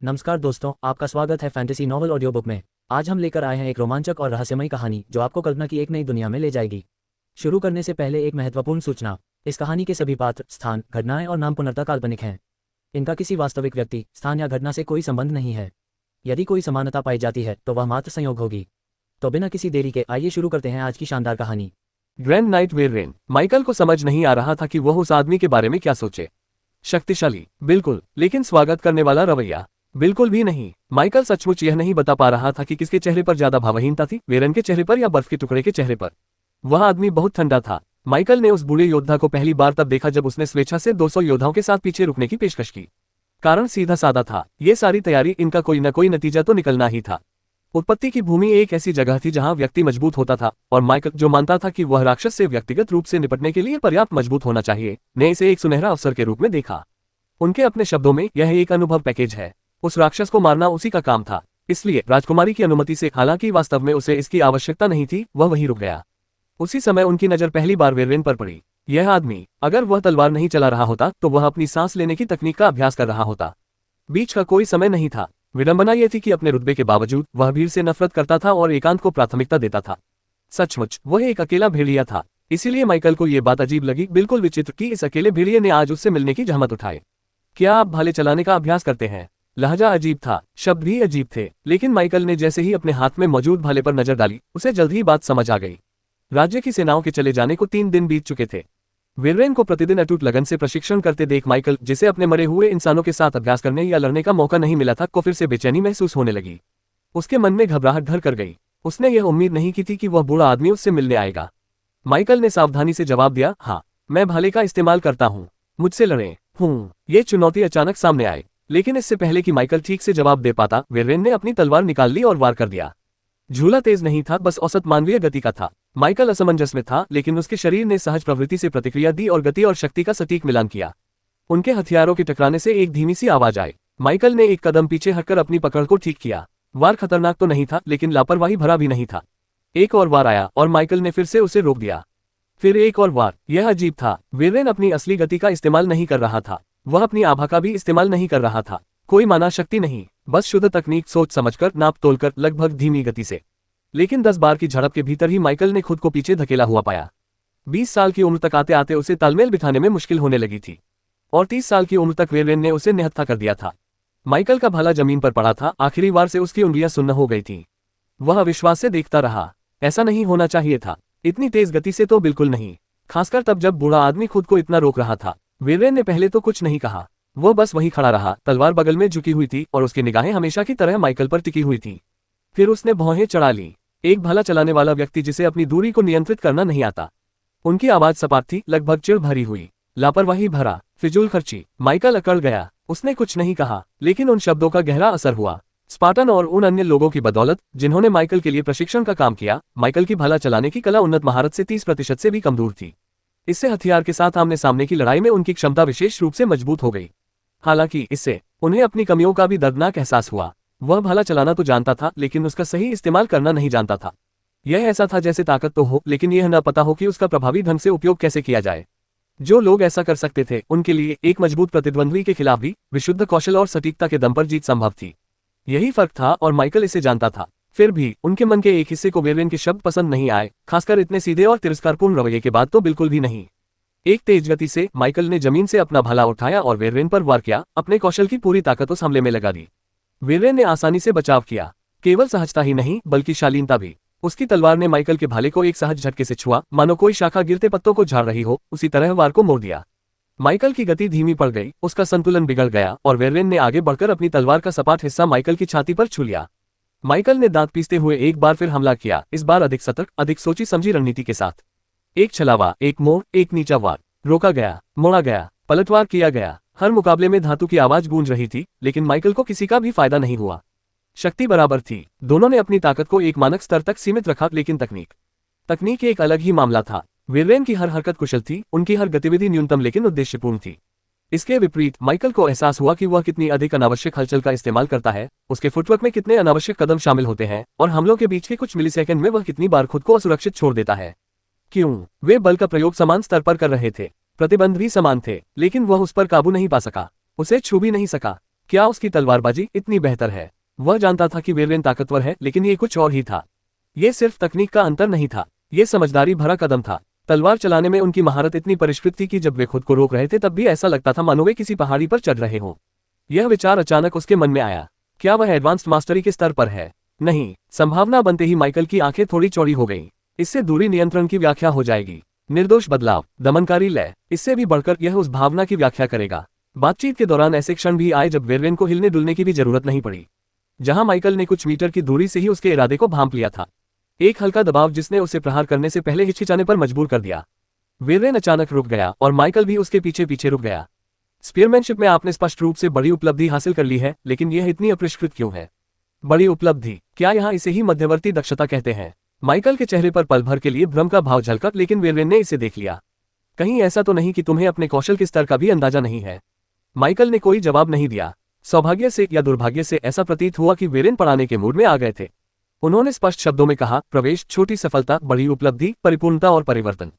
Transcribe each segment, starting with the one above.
नमस्कार दोस्तों, आपका स्वागत है फैंटेसी नॉवल ऑडियो बुक में। आज हम लेकर आए हैं एक रोमांचक और रहस्यमयी कहानी जो आपको कल्पना की एक नई दुनिया में ले जाएगी। शुरू करने से पहले एक महत्वपूर्ण सूचना। इस कहानी के सभी पात्र, स्थान, घटनाएं और नाम पूर्णतः काल्पनिक हैं। इनका किसी वास्तविक व्यक्ति, स्थान या घटना से कोई संबंध नहीं है। यदि कोई समानता पाई जाती है तो वह मात्र संयोग होगी। तो बिना किसी देरी के आइए शुरू करते हैं आज की शानदार कहानी। Grand night वेरेन। माइकल को समझ नहीं आ रहा था कि वह उस आदमी के बारे में क्या सोचे। शक्तिशाली, बिल्कुल, लेकिन स्वागत करने वाला रवैया, बिल्कुल भी नहीं। माइकल सचमुच यह नहीं बता पा रहा था कि किसके चेहरे पर ज्यादा भावहीनता थी, वेरेन के चेहरे पर या बर्फ के टुकड़े के चेहरे पर। वह आदमी बहुत ठंडा था। माइकल ने उस बूढ़े योद्धा को पहली बार तब देखा जब उसने स्वेच्छा से 200 योद्धाओं के साथ पीछे रुकने की पेशकश की। कारण सीधा साधा था, ये सारी तैयारी, इनका कोई न कोई नतीजा तो निकलना ही था। उत्पत्ति की भूमि एक ऐसी जगह थी जहां व्यक्ति मजबूत होता था, और माइकल, जो मानता था कि वह राक्षस से व्यक्तिगत रूप से निपटने के लिए पर्याप्त मजबूत होना चाहिए, ने इसे एक सुनहरा अवसर के रूप में देखा। उनके अपने शब्दों में, यह एक अनुभव पैकेज है। उस राक्षस को मारना उसी का काम था, इसलिए राजकुमारी की अनुमति से, हालांकि वास्तव में उसे इसकी आवश्यकता नहीं थी, वह वहीं रुक गया। उसी समय उनकी नजर पहली बार वेरेन पर पड़ी। यह आदमी, अगर वह तलवार नहीं चला रहा होता तो वह अपनी सांस लेने की तकनीक का अभ्यास कर रहा होता। बीच का कोई समय नहीं था। विडंबना यह थी कि अपने रुतबे के बावजूद वह भीड़ से नफरत करता था और एकांत को प्राथमिकता देता था। सचमुच वह एक अकेला भेड़िया था। इसीलिए माइकल को यह बात अजीब लगी, बिल्कुल विचित्र, कि इस अकेले भेड़िए ने आज उससे मिलने की जहमत उठाई। क्या आप भाले चलाने का अभ्यास करते हैं? लहजा अजीब था, शब्द भी अजीब थे, लेकिन माइकल ने जैसे ही अपने हाथ में मौजूद भाले पर नजर डाली, उसे जल्द ही बात समझ आ गई। राज्य की सेनाओं के चले जाने को 3 दिन बीत चुके थे। वेरेन को प्रतिदिन अटूट लगन से प्रशिक्षण करते देख माइकल, जिसे अपने मरे हुए इंसानों के साथ अभ्यास करने या लड़ने का मौका नहीं मिला था, को फिर से बेचैनी महसूस होने लगी। उसके मन में घबराहट घर कर गई। उसने यह उम्मीद नहीं की थी कि वह बूढ़ा आदमी उससे मिलने आएगा। माइकल ने सावधानी से जवाब दिया, हाँ, मैं भाले का इस्तेमाल करता हूँ, मुझसे लड़ें। ये चुनौती अचानक सामने आई, लेकिन इससे पहले कि माइकल ठीक से जवाब दे पाता, वेरेन ने अपनी तलवार निकाल ली और वार कर दिया। झूला तेज नहीं था, बस औसत मानवीय गति का था। माइकल असमंजस में था, लेकिन उसके शरीर ने सहज प्रवृत्ति से प्रतिक्रिया दी और गति और शक्ति का सटीक मिलान किया। उनके हथियारों के टकराने से एक धीमी सी आवाज आई। माइकल ने एक कदम पीछे हटकर अपनी पकड़ को ठीक किया। वार खतरनाक तो नहीं था, लेकिन लापरवाही भरा भी नहीं था। एक और वार आया और माइकल ने फिर से उसे रोक दिया। फिर एक और वार। यह अजीब था, वेरेन अपनी असली गति का इस्तेमाल नहीं कर रहा था, वह अपनी आभा का भी इस्तेमाल नहीं कर रहा था। कोई माना शक्ति नहीं, बस शुद्ध तकनीक, सोच समझकर, नाप तोलकर, लगभग धीमी गति से। लेकिन 10 बार की झड़प के भीतर ही माइकल ने खुद को पीछे धकेला हुआ पाया। 20 साल की उम्र तक आते आते उसे तालमेल बिठाने में मुश्किल होने लगी थी, और 30 साल की उम्र तक वेरेन ने उसे निहत्था कर दिया था। माइकल का भाला जमीन पर पड़ा था, आखिरी वार से उसकी उंगलियां सुन्न हो गई थीं। वह अविश्वास से देखता रहा। ऐसा नहीं होना चाहिए था, इतनी तेज गति से तो बिल्कुल नहीं, खासकर तब जब बूढ़ा आदमी खुद को इतना रोक रहा था। वेरेन ने पहले तो कुछ नहीं कहा, वह बस वहीं खड़ा रहा, तलवार बगल में झुकी हुई थी और उसकी निगाहें हमेशा की तरह माइकल पर टिकी हुई थी। फिर उसने भौहें चढ़ा ली। एक भाला चलाने वाला व्यक्ति जिसे अपनी दूरी को नियंत्रित करना नहीं आता। उनकी आवाज सपाट थी, लगभग चिढ़ भरी हुई, लापरवाही भरा, फिजूल खर्ची। माइकल अकड़ गया। उसने कुछ नहीं कहा, लेकिन उन शब्दों का गहरा असर हुआ। स्पार्टन और उन अन्य लोगों की बदौलत जिन्होंने माइकल के लिए प्रशिक्षण का काम किया, माइकल की भाला चलाने की कला उन्नत महारत से 30% से भी कम दूर थी। इससे हथियार के साथ आमने सामने की लड़ाई में उनकी क्षमता विशेष रूप से मजबूत हो गई। हालांकि इससे उन्हें अपनी कमियों का भी दर्दनाक एहसास हुआ। वह भाला चलाना तो जानता था, लेकिन उसका सही इस्तेमाल करना नहीं जानता था। यह ऐसा था जैसे ताकत तो हो, लेकिन यह न पता हो कि उसका प्रभावी ढंग से उपयोग कैसे किया जाए। जो लोग ऐसा कर सकते थे, उनके लिए एक मजबूत प्रतिद्वंद्वी के खिलाफ भी विशुद्ध कौशल और सटीकता के दम पर जीत संभव थी। यही फर्क था, और माइकल इसे जानता था। फिर भी उनके मन के एक हिस्से को वेरेन के शब्द पसंद नहीं आए, खासकर इतने सीधे और तिरस्कारपूर्ण रवैये के बाद तो बिल्कुल भी नहीं। एक तेज गति से माइकल ने जमीन से अपना भाला उठाया और वेरेन पर वार किया, अपने कौशल की पूरी ताकत उस हमले में लगा दी। वेरेन ने आसानी से बचाव किया, केवल सहजता ही नहीं बल्कि शालीनता भी। उसकी तलवार ने माइकल के भाले को एक सहज झटके से छुआ, मानो कोई शाखा गिरते पत्तों को झाड़ रही हो, उसी तरह वार को मोड़ दिया। माइकल की गति धीमी पड़ गई, उसका संतुलन बिगड़ गया, और वेरेन ने आगे बढ़कर अपनी तलवार का सपाट हिस्सा माइकल की छाती पर छू लिया। माइकल ने दांत पीसते हुए एक बार फिर हमला किया, इस बार अधिक सतर्क, अधिक सोची समझी रणनीति के साथ। एक छलावा, एक मोड़, एक नीचा वार। रोका गया, मोड़ा गया, पलटवार किया गया। हर मुकाबले में धातु की आवाज गूंज रही थी, लेकिन माइकल को किसी का भी फायदा नहीं हुआ। शक्ति बराबर थी, दोनों ने अपनी ताकत को एक मानक स्तर तक सीमित रखा, लेकिन तकनीक एक अलग ही मामला था। वेरेन की हर हरकत कुशल थी, उनकी हर गतिविधि न्यूनतम लेकिन उद्देश्यपूर्ण थी। इसके विपरीत माइकल को एहसास हुआ कि वह कितनी अधिक अनावश्यक हलचल का इस्तेमाल करता है, उसके फुटवर्क में कितने अनावश्यक कदम शामिल होते हैं, और हमलों के बीच के कुछ मिलीसेकंड में वह कितनी बार खुद को असुरक्षित छोड़ देता है। क्यों? वे बल का प्रयोग समान स्तर पर कर रहे थे, प्रतिबंध भी समान थे, लेकिन वह उस पर काबू नहीं पा सका, उसे छू भी नहीं सका। क्या उसकी तलवारबाजी इतनी बेहतर है? वह जानता था कि वीरेन ताकतवर है, लेकिन ये कुछ और ही था। ये सिर्फ तकनीक का अंतर नहीं था, ये समझदारी भरा कदम था। तलवार चलाने में उनकी महारत इतनी परिष्कृत थी कि जब वे खुद को रोक रहे थे तब भी ऐसा लगता था मानो वे किसी पहाड़ी पर चढ़ रहे हों। यह विचार अचानक उसके मन में आया, क्या वह एडवांस्ड मास्टरी के स्तर पर है? नहीं। संभावना बनते ही माइकल की आंखें थोड़ी चौड़ी हो गईं। इससे दूरी नियंत्रण की व्याख्या हो जाएगी। निर्दोष बदलाव, दमनकारी लय, इससे भी बढ़कर यह उस भावना की व्याख्या करेगा। बातचीत के दौरान ऐसे क्षण भी आए जब वेरवेन को हिलने डुलने की भी जरूरत नहीं पड़ी, जहां माइकल ने कुछ मीटर की दूरी से ही उसके इरादे को भांप लिया था। एक हल्का दबाव जिसने उसे प्रहार करने से पहले हिचकिचाने पर मजबूर कर दिया। वेरवेन अचानक रुक गया और माइकल भी उसके पीछे पीछे रुक गया। स्पीयरमैनशिप में आपने स्पष्ट रूप से बड़ी उपलब्धि हासिल कर ली है, लेकिन यह इतनी अपरिष्कृत क्यों है? बड़ी उपलब्धि? क्या यहाँ इसे ही मध्यवर्ती दक्षता कहते हैं? माइकल के चेहरे पर पल भर के लिए भ्रम का भाव झलका, लेकिन वेरवेन ने इसे देख लिया। कहीं ऐसा तो नहीं कि तुम्हें अपने कौशल के स्तर का भी अंदाजा नहीं है? माइकल ने कोई जवाब नहीं दिया। सौभाग्य से या दुर्भाग्य से ऐसा प्रतीत हुआ कि वेरेन पढ़ाने के मूड में आ गए थे। उन्होंने स्पष्ट शब्दों में कहा, प्रवेश, छोटी सफलता, बड़ी उपलब्धि, परिपूर्णता और परिवर्तन।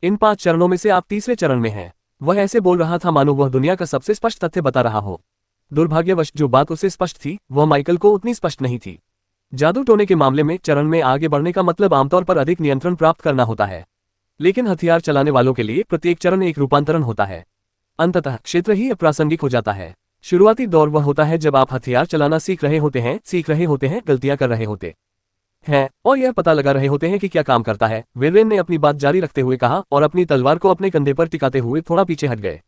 इन 5 चरणों में से आप तीसरे चरण में हैं। वह ऐसे बोल रहा था मानो वह दुनिया का सबसे स्पष्ट तथ्य बता रहा हो। दुर्भाग्यवश जो बात उसे स्पष्ट थी वह माइकल को उतनी स्पष्ट नहीं थी। जादू टोने के मामले में चरण में आगे बढ़ने का मतलब आमतौर पर अधिक नियंत्रण प्राप्त करना होता है, लेकिन हथियार चलाने वालों के लिए प्रत्येक चरण एक रूपांतरण होता है। अंततः क्षेत्र ही अप्रासंगिक हो जाता है। शुरुआती दौर वह होता है जब आप हथियार चलाना सीख रहे होते हैं, गलतियां कर रहे होते हैं और यह पता लगा रहे होते हैं कि क्या काम करता है। वेरवेन ने अपनी बात जारी रखते हुए कहा और अपनी तलवार को अपने कंधे पर टिकाते हुए थोड़ा पीछे हट गए।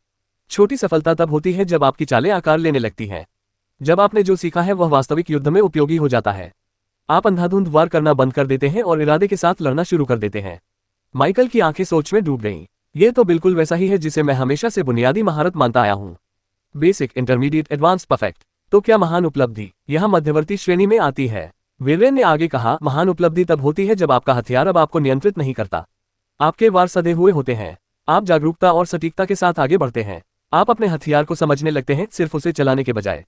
छोटी सफलता तब होती है जब आपकी चालें आकार लेने लगती हैं, जब आपने जो सीखा है वह वास्तविक युद्ध में उपयोगी हो जाता है। आप अंधाधुंध वार करना बंद कर देते हैं और इरादे के साथ लड़ना शुरू कर देते हैं। माइकल की आंखें सोच में डूब गईं। यह तो बिल्कुल वैसा ही है जिसे मैं हमेशा से बुनियादी महारत मानता आया हूँ। Basic, intermediate, advance, perfect. तो क्या महान उपलब्धि यहाँ मध्यवर्ती श्रेणी में आती है? वेरवेन ने आगे कहा, महान उपलब्धि तब होती है जब आपका हथियार अब आपको नियंत्रित नहीं करता। आपके वार सधे हुए होते हैं। आप जागरूकता और सटीकता के साथ आगे बढ़ते हैं। आप अपने हथियार को समझने लगते हैं, सिर्फ उसे चलाने के बजाय।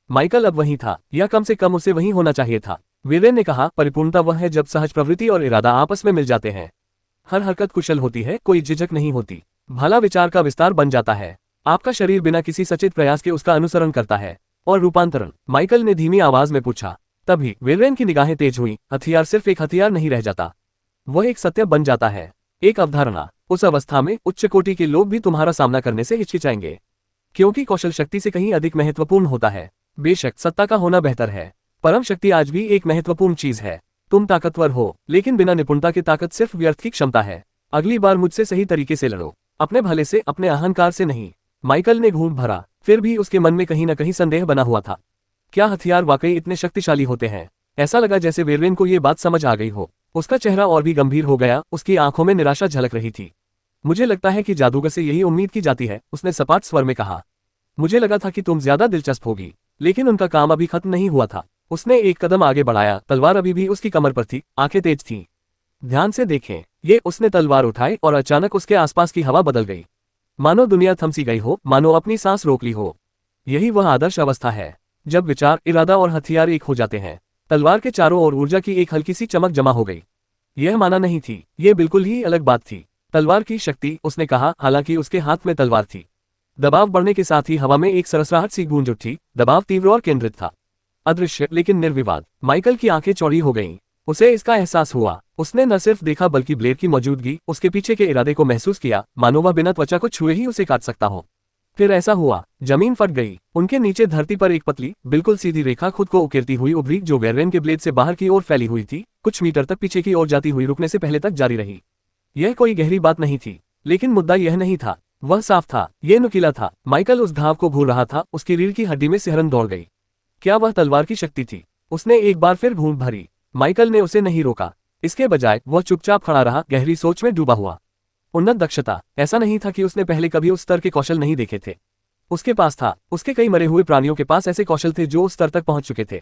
माइकल अब वहीं था, या कम से कम उसे वहीं होना चाहिए था। वेरवेन ने कहा, परिपूर्णता वह है जब सहज प्रवृत्ति और इरादा आपस में मिल जाते हैं। हर हरकत कुशल होती है, कोई झिझक नहीं होती। भला विचार का विस्तार बन जाता है। आपका शरीर बिना किसी सचेत प्रयास के उसका अनुसरण करता है। और रूपांतरण? माइकल ने धीमी आवाज में पूछा। तभी वेरवेन की निगाहें तेज हुई। हथियार सिर्फ एक हथियार नहीं रह जाता, वह एक सत्य बन जाता है, एक अवधारणा। उस अवस्था में उच्च कोटि के लोग भी तुम्हारा सामना करने से हिचकिचाएंगे, क्योंकि कौशल शक्ति से कहीं अधिक महत्वपूर्ण होता है। बेशक सत्ता का होना बेहतर है, परम शक्ति आज भी एक महत्वपूर्ण चीज है। तुम ताकतवर हो, लेकिन बिना निपुणता की ताकत सिर्फ व्यर्थ की क्षमता है। अगली बार मुझसे सही तरीके से लड़ो, अपने भले से, अपने अहंकार से नहीं। माइकल ने घूम भरा, फिर भी उसके मन में कहीं न कहीं संदेह बना हुआ था। क्या हथियार वाकई इतने शक्तिशाली होते हैं? ऐसा लगा जैसे वेरवेन को ये बात समझ आ गई हो। उसका चेहरा और भी गंभीर हो गया, उसकी आंखों में निराशा झलक रही थी। मुझे लगता है कि जादूगर से यही उम्मीद की जाती है, उसने सपाट स्वर में कहा। मुझे लगा था कि तुम ज्यादा दिलचस्प होगी, लेकिन उनका काम अभी खत्म नहीं हुआ था। उसने एक कदम आगे बढ़ाया, तलवार अभी भी उसकी कमर पर थी, आंखें तेज थीं। ध्यान से देखें, उसने तलवार उठाई और अचानक उसके आसपास की हवा बदल गई। मानो दुनिया थम सी गई हो, मानो अपनी सांस रोक ली हो। यही वह आदर्श अवस्था है जब विचार, इरादा और हथियार एक हो जाते हैं। तलवार के चारों ओर ऊर्जा की एक हल्की सी चमक जमा हो गई। यह माना नहीं थी, यह बिल्कुल ही अलग बात थी। तलवार की शक्ति, उसने कहा, हालांकि उसके हाथ में तलवार थी। दबाव बढ़ने के साथ ही हवा में एक सरसराहट सी गूंज उठी। दबाव तीव्र और केंद्रित था, अदृश्य लेकिन निर्विवाद। माइकल की आंखें चौड़ी हो गईं। उसे इसका एहसास हुआ। उसने न सिर्फ देखा बल्कि ब्लेड की मौजूदगी, उसके पीछे के इरादे को महसूस किया, मानो वह बिना त्वचा को छुए ही उसे काट सकता हो। फिर ऐसा हुआ, जमीन फट गई। उनके नीचे धरती पर एक पतली, बिल्कुल सीधी रेखा खुद को उकेरती हुई उभरी, जो वेरवेन के ब्लेड से बाहर की ओर फैली हुई थी, कुछ मीटर तक पीछे की ओर जाती हुई रुकने से पहले तक जारी रही। यह कोई गहरी बात नहीं थी, लेकिन मुद्दा यह नहीं था, वह साफ था, यह नुकीला था। माइकल उस घाव को भूल रहा था, उसकी रीढ़ की हड्डी में सिहरन दौड़ गई। क्या वह तलवार की शक्ति थी? उसने एक बार फिर घूम भरी। माइकल ने उसे नहीं रोका, इसके बजाय वह चुपचाप खड़ा रहा, गहरी सोच में डूबा हुआ। उन्नत दक्षता, ऐसा नहीं था कि उसने पहले कभी उस स्तर के कौशल नहीं देखे थे। उसके पास था, उसके कई मरे हुए प्राणियों के पास ऐसे कौशल थे जो उस स्तर तक पहुंच चुके थे।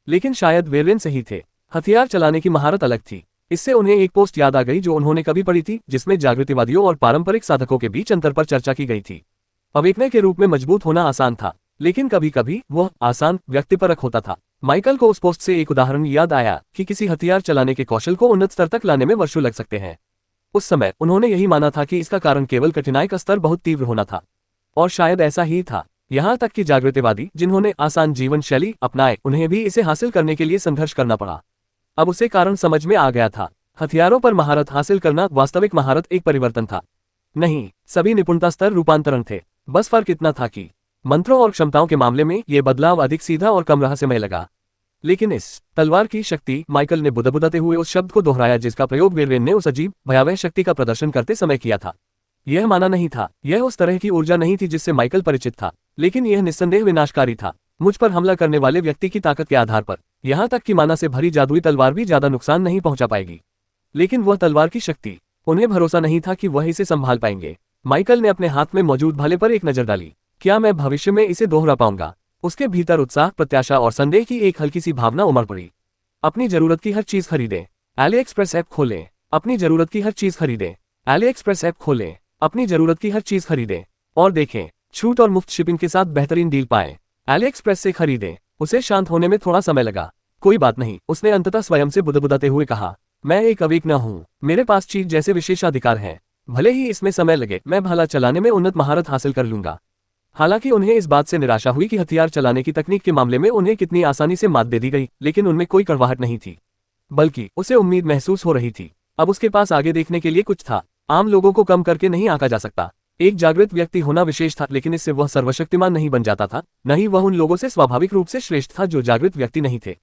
लेकिन शायद वेरवेन सही थे, हथियार चलाने की महारत अलग थी। इससे उन्हें एक पोस्ट याद आ गई जो उन्होंने कभी पढ़ी थी, जिसमें जागृतिवादियों और पारंपरिक साधकों के बीच अंतर पर चर्चा की गई थी। अवेकने के रूप में मजबूत होना आसान था, लेकिन कभी कभी वह आसान व्यक्तिपरक होता था। माइकल को उस पोस्ट से एक उदाहरण याद आया कि किसी हथियार चलाने के कौशल को उन्नत स्तर तक लाने में वर्षों लग सकते हैं। उस समय उन्होंने यही माना था कि इसका कारण केवल कठिनाई का स्तर बहुत तीव्र होना था। और शायद ऐसा ही था। यहाँ तक कि जागृतिवादी जिन्होंने आसान जीवन शैली अपनाए उन्हें भी इसे हासिल करने के लिए संघर्ष करना पड़ा। अब उसे कारण समझ में आ गया था। हथियारों पर महारत हासिल करना वास्तविक महारत एक परिवर्तन था नहीं, सभी निपुणता स्तर रूपांतरण थे। बस फर्क इतना था कि मंत्रों और क्षमताओं के मामले में यह बदलाव अधिक सीधा और कम रहस्यमय लगा। लेकिन इस तलवार की शक्ति, माइकल ने बुदबुदाते हुए उस शब्द को दोहराया जिसका प्रयोग वीरेन ने उस अजीब भयावह शक्ति का प्रदर्शन करते समय किया था। यह माना नहीं था, यह उस तरह की ऊर्जा नहीं थी जिससे माइकल परिचित था, लेकिन यह निस्संदेह विनाशकारी था, मुझ पर हमला करने वाले व्यक्ति की ताकत के आधार पर। यहाँ तक कि माना से भरी जादुई तलवार भी ज्यादा नुकसान नहीं पहुंचा पाएगी। लेकिन वह तलवार की शक्ति, उन्हें भरोसा नहीं था कि वह इसे संभाल पाएंगे। माइकल ने अपने हाथ में मौजूद भाले पर एक नजर डाली। क्या मैं भविष्य में इसे दोहरा पाऊंगा? उसके भीतर उत्साह, प्रत्याशा और संदेह की एक हल्की सी भावना उमड़ पड़ी। अपनी जरूरत की हर चीज खरीदें, एली एक्सप्रेस ऐप खोलें। अपनी जरूरत की हर चीज खरीदें, एली एक्सप्रेस ऐप खोलें। अपनी जरूरत की हर चीज खरीदें और देखें, छूट और मुफ्त शिपिंग के साथ बेहतरीन डील पाएं। एली एक्सप्रेस से खरीदें। उसे शांत होने में थोड़ा समय लगा। कोई बात नहीं, उसने अंततः स्वयं से बुदबुदाते हुए कहा, मैं एक अवीक न हूँ, मेरे पास चीज जैसे विशेषाधिकार हैं। भले ही इसमें समय लगे, मैं भाला चलाने में उन्नत महारत हासिल कर लूंगा। हालांकि उन्हें इस बात से निराशा हुई कि हथियार चलाने की तकनीक के मामले में उन्हें कितनी आसानी से मात दे दी गई, लेकिन उनमें कोई कड़वाहट नहीं थी, बल्कि उसे उम्मीद महसूस हो रही थी। अब उसके पास आगे देखने के लिए कुछ था। आम लोगों को कम करके नहीं आंका जा सकता। एक जागृत व्यक्ति होना विशेष था, लेकिन इससे वह सर्वशक्तिमान नहीं बन जाता था, न ही वह उन लोगों से स्वाभाविक रूप से श्रेष्ठ था जो जागृत व्यक्ति नहीं थे।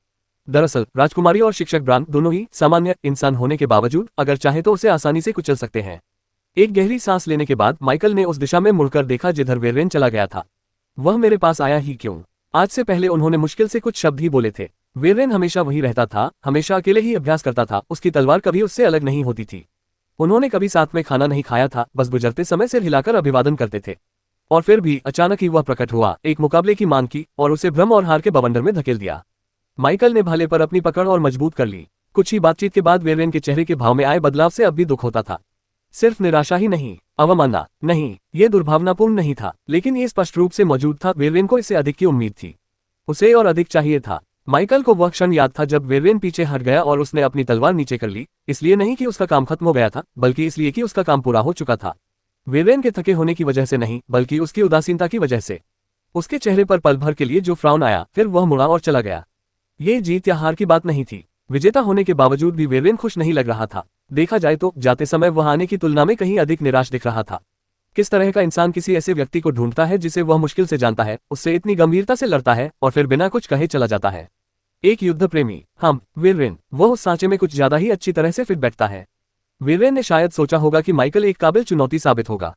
दरअसल राजकुमारी और शिक्षक ब्रांड दोनों ही सामान्य इंसान होने के बावजूद अगर चाहे तो उसे आसानी से कुचल सकते हैं। एक गहरी सांस लेने के बाद माइकल ने उस दिशा में मुड़कर देखा जिधर वीरेन चला गया था। वह मेरे पास आया ही क्यों? आज से पहले उन्होंने मुश्किल से कुछ शब्द ही बोले थे। वीरेन हमेशा वही रहता था, हमेशा अकेले ही अभ्यास करता था, उसकी तलवार कभी उससे अलग नहीं होती थी। उन्होंने कभी साथ में खाना नहीं खाया था, बस गुजरते समय सिर हिलाकर अभिवादन करते थे। और फिर भी अचानक ही वह प्रकट हुआ, एक मुकाबले की मांग की और उसे भ्रम और हार के बवंडर में धकेल दिया। माइकल ने भाले पर अपनी पकड़ और मजबूत कर ली। कुछ ही बातचीत के बाद वीरेन के चेहरे के भाव में आए बदलाव से अब भी दुख होता था। सिर्फ निराशा ही नहीं, अवमानना नहीं, ये दुर्भावनापूर्ण नहीं था, लेकिन ये स्पष्ट रूप से मौजूद था। वीरेन को इससे अधिक की उम्मीद थी, उसे और अधिक चाहिए था। माइकल को वह क्षण याद था जब वीरेन पीछे हट गया और उसने अपनी तलवार नीचे कर ली, इसलिए नहीं कि उसका काम खत्म हो गया था, बल्कि इसलिए कि उसका काम पूरा हो चुका था। वीरेन के थके होने की वजह से नहीं, बल्कि उसकी उदासीनता की वजह से। उसके चेहरे पर पल भर के लिए जो फ्राउन आया, फिर वह मुड़ा और चला गया। ये जीत या हार की बात नहीं थी। विजेता होने के बावजूद भी वीरेन खुश नहीं लग रहा था। देखा जाए तो जाते समय वह आने की तुलना में कहीं अधिक निराश दिख रहा था। किस तरह का इंसान किसी ऐसे व्यक्ति को ढूंढता है जिसे वह मुश्किल से जानता है, उससे इतनी गंभीरता से लड़ता है और फिर बिना कुछ कहे चला जाता है। एक युद्ध प्रेमी, हम वीरेन, वह उस सांचे में कुछ ज्यादा ही अच्छी तरह से फिट बैठता है। वीरेन ने शायद सोचा होगा कि माइकल एक काबिल चुनौती साबित होगा,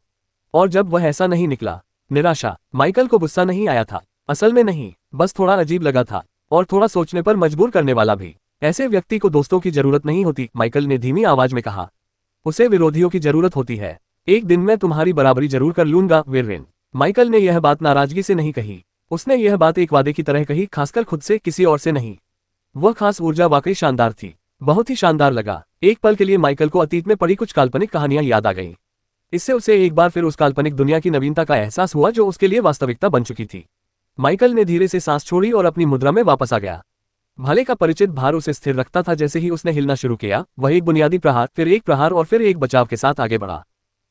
और जब वह ऐसा नहीं निकला, निराशा। माइकल को गुस्सा नहीं आया था, असल में नहीं, बस थोड़ा अजीब लगा था और थोड़ा सोचने पर मजबूर करने वाला भी। ऐसे व्यक्ति को दोस्तों की जरूरत नहीं होती, माइकल ने धीमी आवाज में कहा, उसे विरोधियों की जरूरत होती है। एक दिन मैं तुम्हारी बराबरी जरूर कर लूंगा वीरेन। माइकल ने यह बात नाराजगी से नहीं कही, उसने यह बात एक वादे की तरह कही, खासकर खुद से, किसी और से नहीं। वह खास ऊर्जा वाकई शानदार थी, बहुत ही शानदार लगा। एक पल के लिए माइकल को अतीत में पड़ी कुछ काल्पनिक कहानियां याद आ गईं। इससे उसे एक बार फिर उस काल्पनिक दुनिया की नवीनता का एहसास हुआ जो उसके लिए वास्तविकता बन चुकी थी। माइकल ने धीरे से सांस छोड़ी और अपनी मुद्रा में वापस आ गया। भाले का परिचित भार उसे स्थिर रखता था। जैसे ही उसने हिलना शुरू किया, वह एक बुनियादी प्रहार, फिर एक प्रहार और फिर एक बचाव के साथ आगे बढ़ा।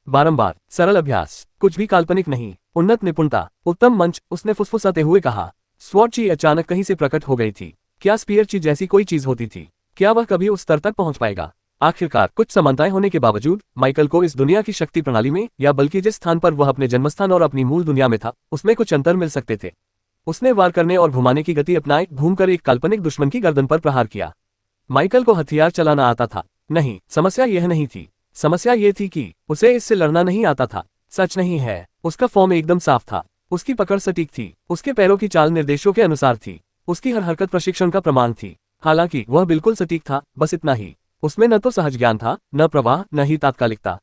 बारंबार सरल अभ्यास, कुछ भी काल्पनिक नहीं, उन्नत निपुणता, उत्तम मंच। उसने फुसफुसाते हुए कहा। स्वॉर्ची अचानक कहीं से प्रकट हो गई थी। क्या स्पीयरची जैसी कोई चीज होती थी? क्या वह कभी उस स्तर तक पहुंच पाएगा? आखिरकार कुछ समानताएं होने के बावजूद माइकल को इस दुनिया की शक्ति प्रणाली में, या बल्कि जिस स्थान पर वह अपने जन्मस्थान और अपनी मूल दुनिया में था, उसमें कुछ अंतर मिल सकते थे। उसने वार करने और घुमाने की गति अपनाई, घूमकर एक काल्पनिक दुश्मन की गर्दन पर प्रहार किया। माइकल को हथियार चलाना आता था? नहीं, समस्या यह नहीं थी। समस्या ये थी कि उसे इससे लड़ना नहीं आता था। सच नहीं है, उसका फॉर्म एकदम साफ था, उसकी पकड़ सटीक थी, उसके पैरों की चाल निर्देशों के अनुसार थी, उसकी हर हरकत प्रशिक्षण का प्रमाण थी। हालांकि वह बिल्कुल सटीक था, बस इतना ही। उसमें न तो सहज ज्ञान था, न प्रवाह, न ही तात्कालिकता।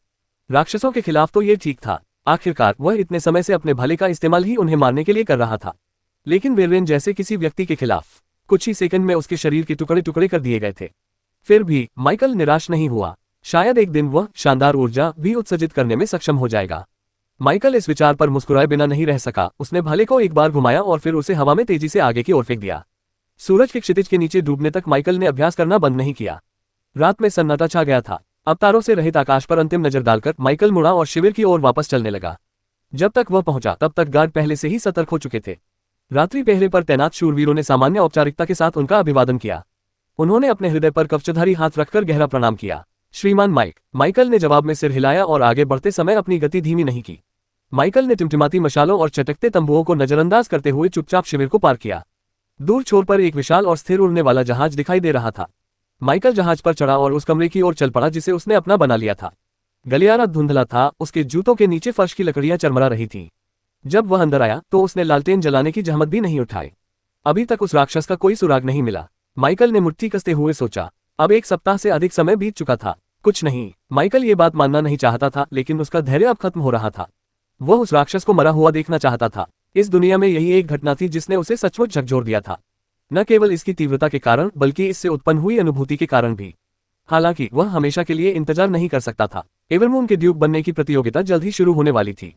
राक्षसों के खिलाफ तो ये ठीक था। आखिरकार वह इतने समय से अपने भले का इस्तेमाल ही उन्हें मारने के लिए कर रहा था। लेकिन वीरेन जैसे किसी व्यक्ति के खिलाफ कुछ ही सेकंड में उसके शरीर के टुकड़े टुकड़े कर दिए गए थे। फिर भी माइकल निराश नहीं हुआ। शायद एक दिन वह शानदार ऊर्जा भी उत्सर्जित करने में सक्षम हो जाएगा। माइकल इस विचार पर मुस्कुराए बिना नहीं रह सका। उसने भाले को एक बार घुमाया और फिर उसे हवा में तेजी से आगे की ओर फेंक दिया। सूरज के क्षितिज के नीचे डूबने तक माइकल ने अभ्यास करना बंद नहीं किया। रात में सन्नाटा छा गया था। अब तारों से रहित आकाश पर अंतिम नजर डालकर माइकल मुड़ा और शिविर की ओर वापस चलने लगा। जब तक वह पहुंचा तब तक गार्ड पहले से ही सतर्क हो चुके थे। रात्रि पहरे पर तैनात शूरवीरों ने सामान्य औपचारिकता के साथ उनका अभिवादन किया। उन्होंने अपने हृदय पर कवचधारी हाथ रखकर गहरा प्रणाम किया। श्रीमान माइकल ने जवाब में सिर हिलाया और आगे बढ़ते समय अपनी गति धीमी नहीं की। माइकल ने टिमटिमाती मशालों और चटकते तंबुओं को नजरअंदाज करते हुए चुपचाप शिविर को पार किया। दूर छोर पर एक विशाल और स्थिर उड़ने वाला जहाज दिखाई दे रहा था। माइकल जहाज पर चढ़ा और उस कमरे की ओर चल पड़ा जिसे उसने अपना बना लिया था। गलियारा धुंधला था, उसके जूतों के नीचे फर्श की लकड़ियां चरमरा रही थीं। जब वह अंदर आया तो उसने लालटेन जलाने की जहमत भी नहीं उठाई। अभी तक उस राक्षस का कोई सुराग नहीं मिला। माइकल ने मुट्ठी कसते हुए सोचा। अब 1 सप्ताह से अधिक समय बीत चुका था, कुछ नहीं। माइकल ये बात मानना नहीं चाहता था, लेकिन उसका धैर्य अब खत्म हो रहा था। वह उस राक्षस को मरा हुआ देखना चाहता था। इस दुनिया में यही एक घटना थी जिसने उसे सचमुच झकझोर दिया था, न केवल इसकी तीव्रता के कारण बल्कि इससे उत्पन्न हुई अनुभूति के कारण भी। हालांकि वह हमेशा के लिए इंतजार नहीं कर सकता था। एवरमून के ड्यूक बनने की प्रतियोगिता जल्द ही शुरू होने वाली थी।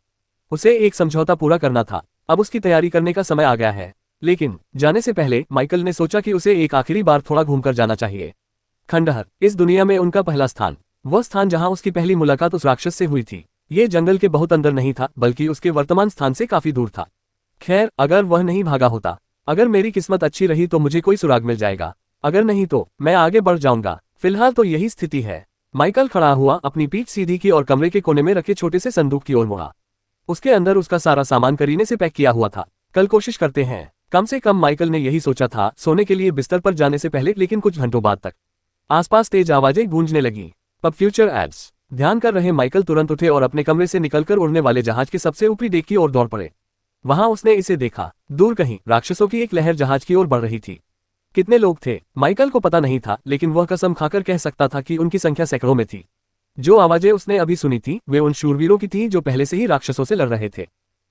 उसे एक समझौता पूरा करना था। अब उसकी तैयारी करने का समय आ गया है। लेकिन जाने से पहले माइकल ने सोचा कि उसे एक आखिरी बार थोड़ा घूमकर जाना चाहिए। खंडहर, इस दुनिया में उनका पहला स्थान, वह स्थान जहां उसकी पहली मुलाकात उस राक्षस से हुई थी। ये जंगल के बहुत अंदर नहीं था, बल्कि उसके वर्तमान स्थान से काफी दूर था। खैर, अगर वह नहीं भागा होता, अगर मेरी किस्मत अच्छी रही तो मुझे कोई सुराग मिल जाएगा, अगर नहीं तो मैं आगे बढ़ जाऊंगा। फिलहाल तो यही स्थिति है। माइकल खड़ा हुआ, अपनी पीठ सीधी की और कमरे के कोने में रखे छोटे से संदूक की ओर मुड़ा। उसके अंदर उसका सारा सामान करीने से पैक किया हुआ था। कल कोशिश करते हैं। कम से कम माइकल ने यही सोचा था सोने के लिए बिस्तर पर जाने से पहले, लेकिन कुछ घंटों बाद तक आसपास तेज आवाजें गूंजने लगी। पब फ्यूचर एड्स। ध्यान कर रहे माइकल तुरंत उठे और अपने कमरे से निकलकर उड़ने वाले जहाज के सबसे ऊपरी डेक की ओर दौड़ पड़े। वहां उसने इसे देखा। दूर कहीं राक्षसों की एक लहर जहाज की ओर बढ़ रही थी। कितने लोग थे माइकल को पता नहीं था, लेकिन वह कसम खाकर कह सकता था कि उनकी संख्या सैकड़ों में थी। जो आवाजें उसने अभी सुनी थी वे उन शूरवीरों की थी जो पहले से ही राक्षसों से लड़ रहे थे।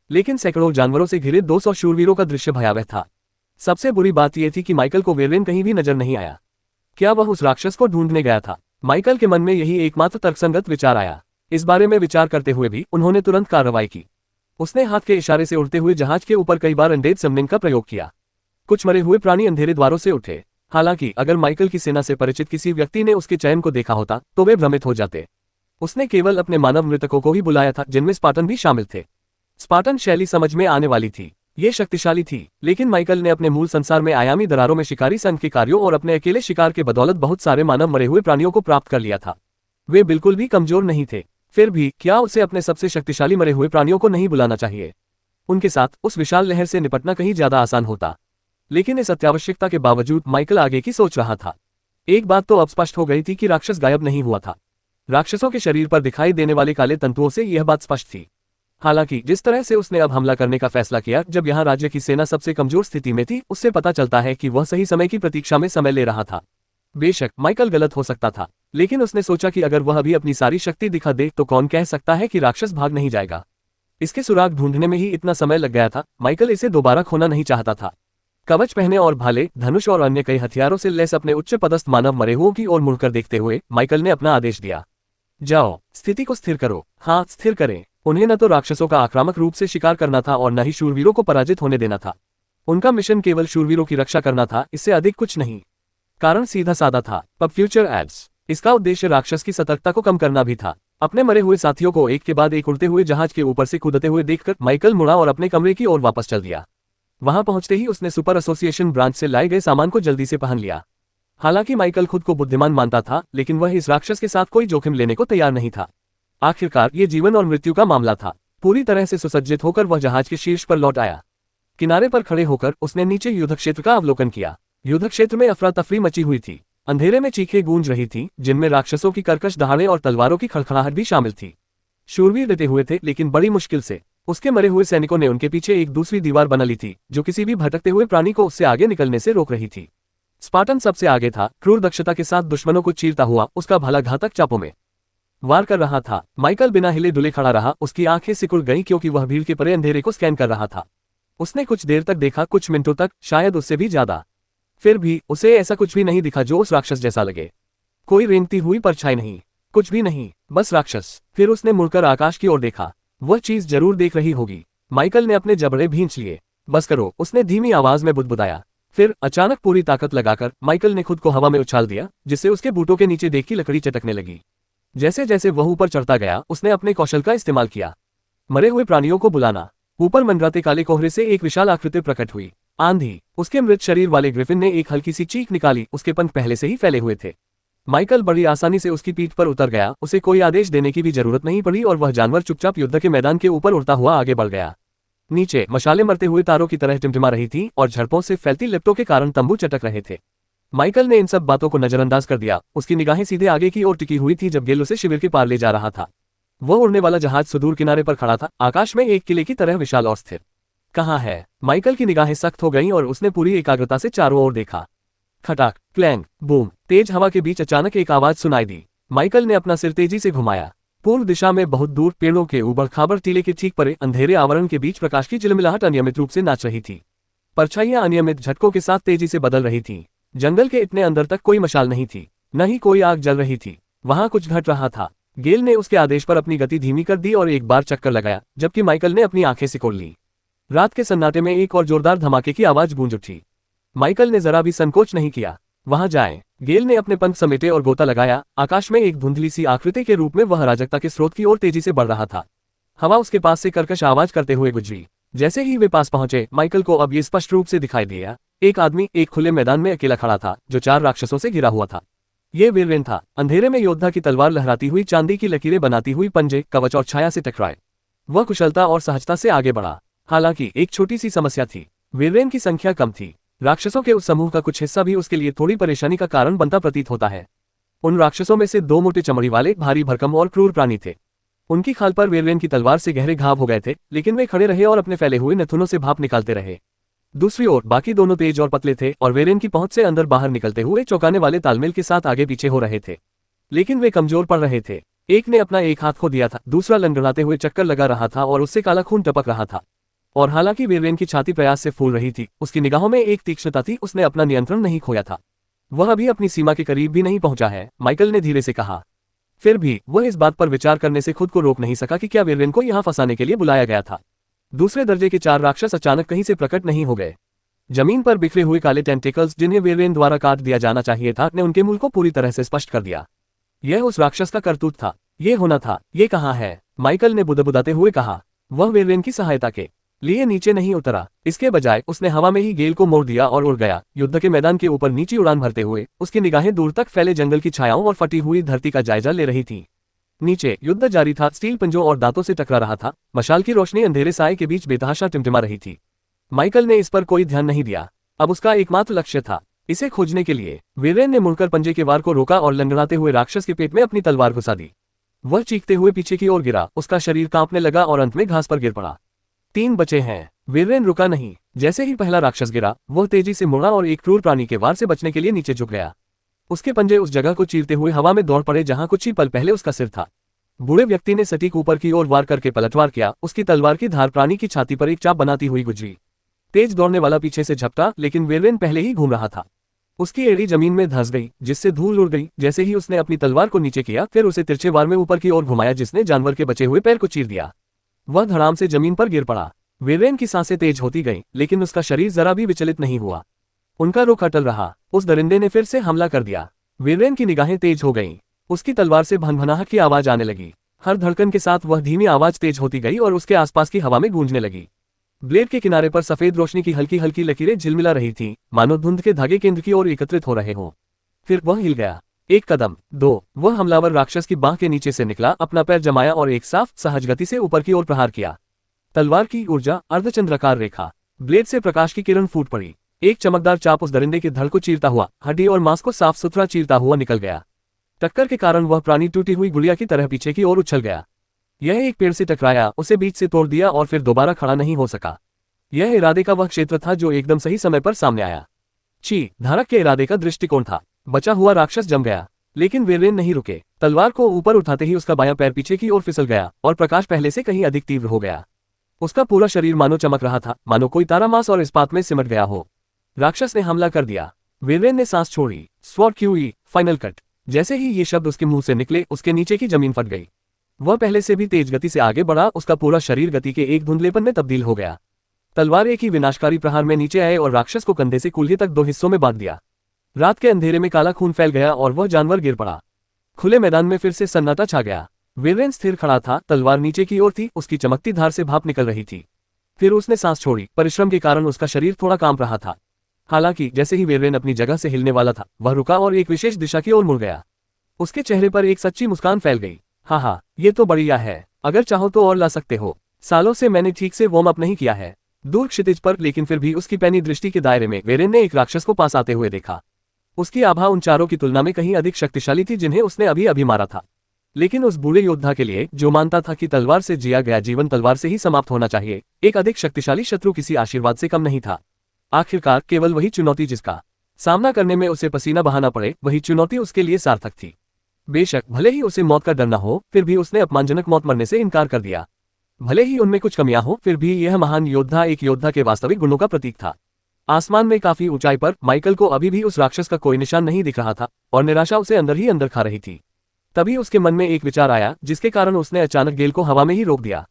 लेकिन सैकड़ों जानवरों से घिरे 200 शूरवीरों का दृश्य भयावह था। सबसे बुरी बात यह थी कि माइकल को वेरेन कहीं भी नजर नहीं आया। क्या वह उस राक्षस को ढूंढने गया था? माइकल के मन में यही एकमात्र तर्कसंगत विचार आया। इस बारे में विचार करते हुए भी उन्होंने तुरंत कार्रवाई की। उसने हाथ के इशारे से उड़ते हुए जहाज के ऊपर कई बार अनडेड समनिंग का प्रयोग किया। कुछ मरे हुए प्राणी अंधेरे द्वारों से उठे। हालांकि अगर माइकल की सेना से परिचित किसी व्यक्ति ने उसके चयन को देखा होता तो वे भ्रमित हो जाते। उसने केवल अपने मानव मृतकों को ही बुलाया था, जिनमें स्पार्टन भी शामिल थे। स्पार्टन शैली समझ में आने वाली थी, ये शक्तिशाली थी, लेकिन माइकल ने अपने मूल संसार में आयामी दरारों में शिकारी संघ के कार्यों और अपने अकेले शिकार के बदौलत बहुत सारे मानव मरे हुए प्राणियों को प्राप्त कर लिया था। वे बिल्कुल भी कमजोर नहीं थे। फिर भी क्या उसे अपने सबसे शक्तिशाली मरे हुए प्राणियों को नहीं बुलाना चाहिए? उनके साथ उस विशाल लहर से निपटना कहीं ज्यादा आसान होता। लेकिन इस अत्यावश्यकता के बावजूद माइकल आगे की सोच रहा था। एक बात तो अब स्पष्ट हो गई थी कि राक्षस गायब नहीं हुआ था। राक्षसों के शरीर पर दिखाई देने वाले काले तंतुओं से यह बात स्पष्ट थी। हालांकि जिस तरह से उसने अब हमला करने का फैसला किया जब यहाँ राज्य की सेना सबसे कमजोर स्थिति में थी, उससे पता चलता है कि वह सही समय की प्रतीक्षा में समय ले रहा था। बेशक माइकल गलत हो सकता था, लेकिन उसने सोचा कि अगर वह अभी अपनी सारी शक्ति दिखा दे तो कौन कह सकता है कि राक्षस भाग नहीं जाएगा। इसके सुराग ढूंढने में ही इतना समय लग गया था। माइकल इसे दोबारा खोना नहीं चाहता था। कवच पहने और भाले, धनुष और अन्य कई हथियारों से लैस अपने उच्च पदस्थ मानव मरे हुओं की ओर मुड़कर देखते हुए माइकल ने अपना आदेश दिया। जाओ, स्थिति को स्थिर करो। हाँ, स्थिर करें। उन्हें न तो राक्षसों का आक्रामक रूप से शिकार करना था और न ही शूरवीरों को पराजित होने देना था। उनका मिशन केवल शूरवीरों की रक्षा करना था, इससे अधिक कुछ नहीं। कारण सीधा साधा था, पब फ्यूचर एड्स। इसका उद्देश्य राक्षस की सतर्कता को कम करना भी था। अपने मरे हुए साथियों को एक के बाद एक उड़ते हुए जहाज के ऊपर से कूदते हुए देखकर माइकल मुड़ा और अपने कमरे की ओर वापस चल दिया। वहां पहुंचते ही उसने सुपर एसोसिएशन ब्रांच से लाए गए सामान को जल्दी से पहन लिया। हालांकि माइकल खुद को बुद्धिमान मानता था, लेकिन वह इस राक्षस के साथ कोई जोखिम लेने को तैयार नहीं था। आखिरकार ये जीवन और मृत्यु का मामला था। पूरी तरह से सुसज्जित होकर वह जहाज के शीर्ष पर लौट आया। किनारे पर खड़े होकर उसने नीचे युद्ध क्षेत्र का अवलोकन किया। युद्ध क्षेत्र में अफरा तफरी मची हुई थी। अंधेरे में चीखें गूंज रही थीं, जिनमें राक्षसों की कर्कश दहाड़े और तलवारों की खड़खड़ाहट भी शामिल थी। शूरवीर डटे हुए थे, लेकिन बड़ी मुश्किल से। उसके मरे हुए सैनिकों ने उनके पीछे एक दूसरी दीवार बना ली थी, जो किसी भी भटकते हुए प्राणी को उससे आगे निकलने से रोक रही थी। स्पार्टन सबसे आगे था, क्रूर दक्षता के साथ दुश्मनों को चीरता हुआ उसका भाला घातक चापों में वार कर रहा था। माइकल बिना हिले डुले खड़ा रहा। उसकी आंखें सिकुड़ गईं क्योंकि वह भीड़ के परे अंधेरे को स्कैन कर रहा था। उसने कुछ देर तक देखा, कुछ मिनटों तक, शायद उससे भी ज्यादा। फिर भी उसे ऐसा कुछ भी नहीं दिखा जो उस राक्षस जैसा लगे। कोई रेंगती हुई परछाई नहीं, कुछ भी नहीं, बस राक्षस। फिर उसने मुड़कर आकाश की ओर देखा। वह चीज जरूर देख रही होगी। माइकल ने अपने जबड़े भींच लिए। बस करो, उसने धीमी आवाज में बुदबुदाया। फिर अचानक पूरी ताकत लगाकर माइकल ने खुद को हवा में उछाल दिया, जिससे उसके बूटों के नीचे देख की लकड़ी चटकने लगी। जैसे जैसे वह ऊपर चढ़ता गया, उसने अपने कौशल का इस्तेमाल किया। मरे हुए प्राणियों को बुलाना। ऊपर मंडराते काले कोहरे से एक विशाल आकृति प्रकट हुई। आंधी। उसके मृत शरीर वाले ग्रिफिन ने एक हल्की सी चीख निकाली, उसके पंख पहले से ही फैले हुए थे। माइकल बड़ी आसानी से उसकी पीठ पर उतर गया, उसे कोई आदेश देने की भी जरूरत नहीं पड़ी और वह जानवर चुपचाप युद्ध के मैदान के ऊपर उड़ता हुआ आगे बढ़ गया। नीचे मशालें मरते हुए तारों की तरह टिमटिमा रही थी और झड़पों से फैलती लिपटों के कारण तंबू चटक रहे थे। माइकल ने इन सब बातों को नजरअंदाज कर दिया। उसकी निगाहें सीधे आगे की ओर टिकी हुई थी जब गेल उसे शिविर के पार ले जा रहा था। वह उड़ने वाला जहाज सुदूर किनारे पर खड़ा था, आकाश में एक किले की तरह विशाल और स्थिर। कहाँ है? माइकल की निगाहें सख्त हो गईं और उसने पूरी एकाग्रता से चारों ओर देखा। खटाक, क्लैंग, बूम। तेज हवा के बीच अचानक एक आवाज सुनाई दी। माइकल ने अपना सिर तेजी से घुमाया। पूर्व दिशा में बहुत दूर पेड़ों के ऊबड़ खाबड़ टीले के ठीक परे अंधेरे आवरण के बीच प्रकाश की झिलमिलाहट अनियमित रूप से नाच रही थी। परछाइयां अनियमित झटकों के साथ तेजी से बदल रही थीं। जंगल के इतने अंदर तक कोई मशाल नहीं थी, न ही कोई आग जल रही थी। वहां कुछ घट रहा था। गेल ने उसके आदेश पर अपनी गति धीमी कर दी और एक बार चक्कर लगाया, जबकि माइकल ने अपनी आंखें सिकोड़ ली। रात के सन्नाटे में एक और जोरदार धमाके की आवाज गूंज उठी। माइकल ने जरा भी संकोच नहीं किया। वहां जाएं। गेल ने अपने पंख समेटे और गोता लगाया। आकाश में एक धुंधली सी आकृति के रूप में वह अराजकता के स्रोत की ओर तेजी से बढ़ रहा था। हवा उसके पास से कर्कश आवाज करते हुए गुजरी। जैसे ही वे पास पहुंचे, माइकल को अब ये स्पष्ट रूप से दिखाई दिया। एक आदमी एक खुले मैदान में अकेला खड़ा था, जो 4 राक्षसों से घिरा हुआ था। ये वीरेन था। अंधेरे में योद्धा की तलवार लहराती हुई, चांदी की लकीरें बनाती हुई, पंजे, कवच और छाया से टकराए। वह कुशलता और सहजता से आगे बढ़ा। हालांकि एक छोटी सी समस्या थी, वीरेन की संख्या कम थी। राक्षसों के उस समूह का कुछ हिस्सा भी उसके लिए थोड़ी परेशानी का कारण बनता प्रतीत होता है। उन राक्षसों में से 2 मोटे चमड़ी वाले, भारी भरकम और क्रूर प्राणी थे। उनकी खाल पर वीरेन की तलवार से गहरे घाव हो गए थे, लेकिन वे खड़े रहे और अपने फैले हुए नथुनों से भाप निकालते रहे। दूसरी ओर बाकी दोनों तेज और पतले थे और वीरेन की पहुंच से अंदर बाहर निकलते हुए चौंकाने वाले तालमेल के साथ आगे पीछे हो रहे थे। लेकिन वे कमजोर पड़ रहे थे। एक ने अपना एक हाथ खो दिया था, दूसरा लंगड़ाते हुए चक्कर लगा रहा था और उससे काला खून टपक रहा था। और हालांकि वीरेन की छाती प्रयास से फूल रही थी, उसकी निगाहों में एक तीक्ष्णता थी। उसने अपना नियंत्रण नहीं खोया था। वह अभी अपनी सीमा के करीब भी नहीं पहुंचा है, माइकल ने धीरे से कहा। फिर भी वह इस बात पर विचार करने से खुद को रोक नहीं सका कि क्या वीरेन को यहां फंसाने के लिए बुलाया गया था। दूसरे दर्जे के 4 राक्षस अचानक कहीं से प्रकट नहीं हो गए। जमीन पर बिखरे हुए काले टेंटिकल्स, जिन्हें वीरेन द्वारा काट दिया जाना चाहिए था, ने उनके मूल को पूरी तरह से स्पष्ट कर दिया। यह उस राक्षस का करतूत था। ये होना था। ये कहाँ है? माइकल ने बुदबुदाते हुए कहा। वह वीरेन की सहायता के लिए नीचे नहीं उतरा। इसके बजाय उसने हवा में ही गेल को मोड़ दिया और उड़ गया, युद्ध के मैदान के ऊपर नीची उड़ान भरते हुए। उसकी निगाहें दूर तक फैले जंगल की छायाओं और फटी हुई धरती का जायजा ले रही थी। नीचे युद्ध जारी था, स्टील पंजों और दांतों से टकरा रहा था। मशाल की रोशनी अंधेरे साए के बीच बेतहाशा टिमटिमा रही थी। माइकल ने इस पर कोई ध्यान नहीं दिया। अब उसका एकमात्र लक्ष्य था इसे खोजने के लिए। वीरेन ने मुड़कर पंजे के वार को रोका और लंगड़ाते हुए राक्षस के पेट में अपनी तलवार घुसा दी। वह चीखते हुए पीछे की ओर गिरा, उसका शरीर कांपने लगा और अंत में घास पर गिर पड़ा। 3 बचे हैं। वीरेन रुका नहीं। जैसे ही पहला राक्षस गिरा, वह तेजी से मुड़ा और एक क्रूर प्राणी के वार से बचने के लिए नीचे झुक गया। उसके पंजे उस जगह को चीरते हुए हवा में दौड़ पड़े जहां कुछ ही पल पहले उसका सिर था। बूढ़े व्यक्ति ने सटीक ऊपर की ओर वार करके पलटवार किया। उसकी तलवार की धार प्राणी की छाती पर एक चाप बनाती हुई गुजरी। तेज दौड़ने वाला पीछे से झपटा, लेकिन वीरेन पहले ही घूम रहा था। उसकी एड़ी जमीन में धंस गई, जिससे धूल उड़ गई। जैसे ही उसने अपनी तलवार को नीचे किया, फिर उसे तिरछे वार में ऊपर की ओर घुमाया, जिसने जानवर के बचे हुए पैर को चीर दिया। वह धड़ाम से जमीन पर गिर पड़ा। वीरेन की सांसें तेज होती गईं, लेकिन उसका शरीर जरा भी विचलित नहीं हुआ। उनका रुख अटल रहा। उस दरिंदे ने फिर से हमला कर दिया। वीरेन की निगाहें तेज हो गईं। उसकी तलवार से भनभनाहट की आवाज आने लगी। हर धड़कन के साथ वह धीमी आवाज तेज होती गई और उसके आसपास की हवा में गूंजने लगी। ब्लेड के किनारे पर सफेद रोशनी की हल्की हल्की लकीरें झिलमिला रही थीं, मानो धुंध के धागे केंद्र की ओर एकत्रित हो रहे हों। फिर वह हिल गया। 1 कदम, 2। वह हमलावर राक्षस की बाह के नीचे से निकला, अपना पैर जमाया और एक साफ सहज गति से ऊपर की ओर प्रहार किया। तलवार की ऊर्जा अर्धचंद्राकार रेखा। ब्लेड से प्रकाश की किरण फूट पड़ी। एक चमकदार चाप उस दरिंदे के धड़ को चीरता हुआ, हड्डी और मांस को साफ सुथरा चीरता हुआ निकल गया। टक्कर के कारण वह प्राणी टूटी हुई गुड़िया की तरह पीछे की ओर उछल गया। यह एक पेड़ से टकराया, उसे बीच से तोड़ दिया और फिर दोबारा खड़ा नहीं हो सका। यह इरादे का वह क्षेत्र था जो एकदम सही समय पर सामने आया। धारक के इरादे का दृष्टिकोण था। बचा हुआ राक्षस जम गया, लेकिन वीरेन नहीं रुके। तलवार को ऊपर उठाते ही उसका बायां पैर पीछे की ओर फिसल गया और प्रकाश पहले से कहीं अधिक तीव्र हो गया। उसका पूरा शरीर मानो चमक रहा था, मानो कोई तारा मांस और इस्पात में सिमट गया हो। राक्षस ने हमला कर दिया। वीरेन ने सांस छोड़ी। Sword QE, final cut. जैसे ही ये शब्द उसके मुंह से निकले, उसके नीचे की जमीन फट गई। वह पहले से भी तेज गति से आगे बढ़ा। उसका पूरा शरीर गति के एक धुंधलेपन में तब्दील हो गया। तलवार एक ही विनाशकारी प्रहार में नीचे आए और राक्षस को कंधे से कूल्हे तक 2 हिस्सों में बांट दिया। रात के अंधेरे में काला खून फैल गया और वह जानवर गिर पड़ा। खुले मैदान में फिर से सन्नाटा छा गया। वीरेन स्थिर खड़ा था, तलवार नीचे की ओर थी, उसकी चमकती धार से भाप निकल रही थी। फिर उसने सांस छोड़ी, परिश्रम के कारण उसका शरीर थोड़ा कांप रहा था। हालांकि जैसे ही वीरेन अपनी जगह से हिलने वाला था, वह रुका और एक विशेष दिशा की ओर मुड़ गया। उसके चेहरे पर एक सच्ची मुस्कान फैल गई। हाँ, ये तो बढ़िया है, अगर चाहो तो और ला सकते हो। सालों से मैंने ठीक से वार्म अप नहीं किया है। दूर क्षितिज पर, लेकिन फिर भी उसकी पैनी दृष्टि के दायरे में वीरेन ने एक राक्षस को पास आते हुए देखा। उसकी आभा उन चारों की तुलना में कहीं अधिक शक्तिशाली थी जिन्हें उसने अभी अभी मारा था। लेकिन उस बूढ़े योद्धा के लिए, जो मानता था कि तलवार से जिया गया जीवन तलवार से ही समाप्त होना चाहिए, एक अधिक शक्तिशाली शत्रु किसी आशीर्वाद से कम नहीं था। आखिरकार केवल वही चुनौती जिसका सामना करने में उसे पसीना बहाना पड़े, वही चुनौती उसके लिए सार्थक थी। बेशक भले ही उसे मौत का डर न हो, फिर भी उसने अपमानजनक मौत मरने से इनकार कर दिया। भले ही उनमें कुछ कमियां हो, फिर भी यह महान योद्धा एक योद्धा के वास्तविक गुणों का प्रतीक था। आसमान में काफी ऊंचाई पर माइकल को अभी भी उस राक्षस का कोई निशान नहीं दिख रहा था और निराशा उसे अंदर ही अंदर खा रही थी। तभी उसके मन में एक विचार आया, जिसके कारण उसने अचानक गेल को हवा में ही रोक दिया।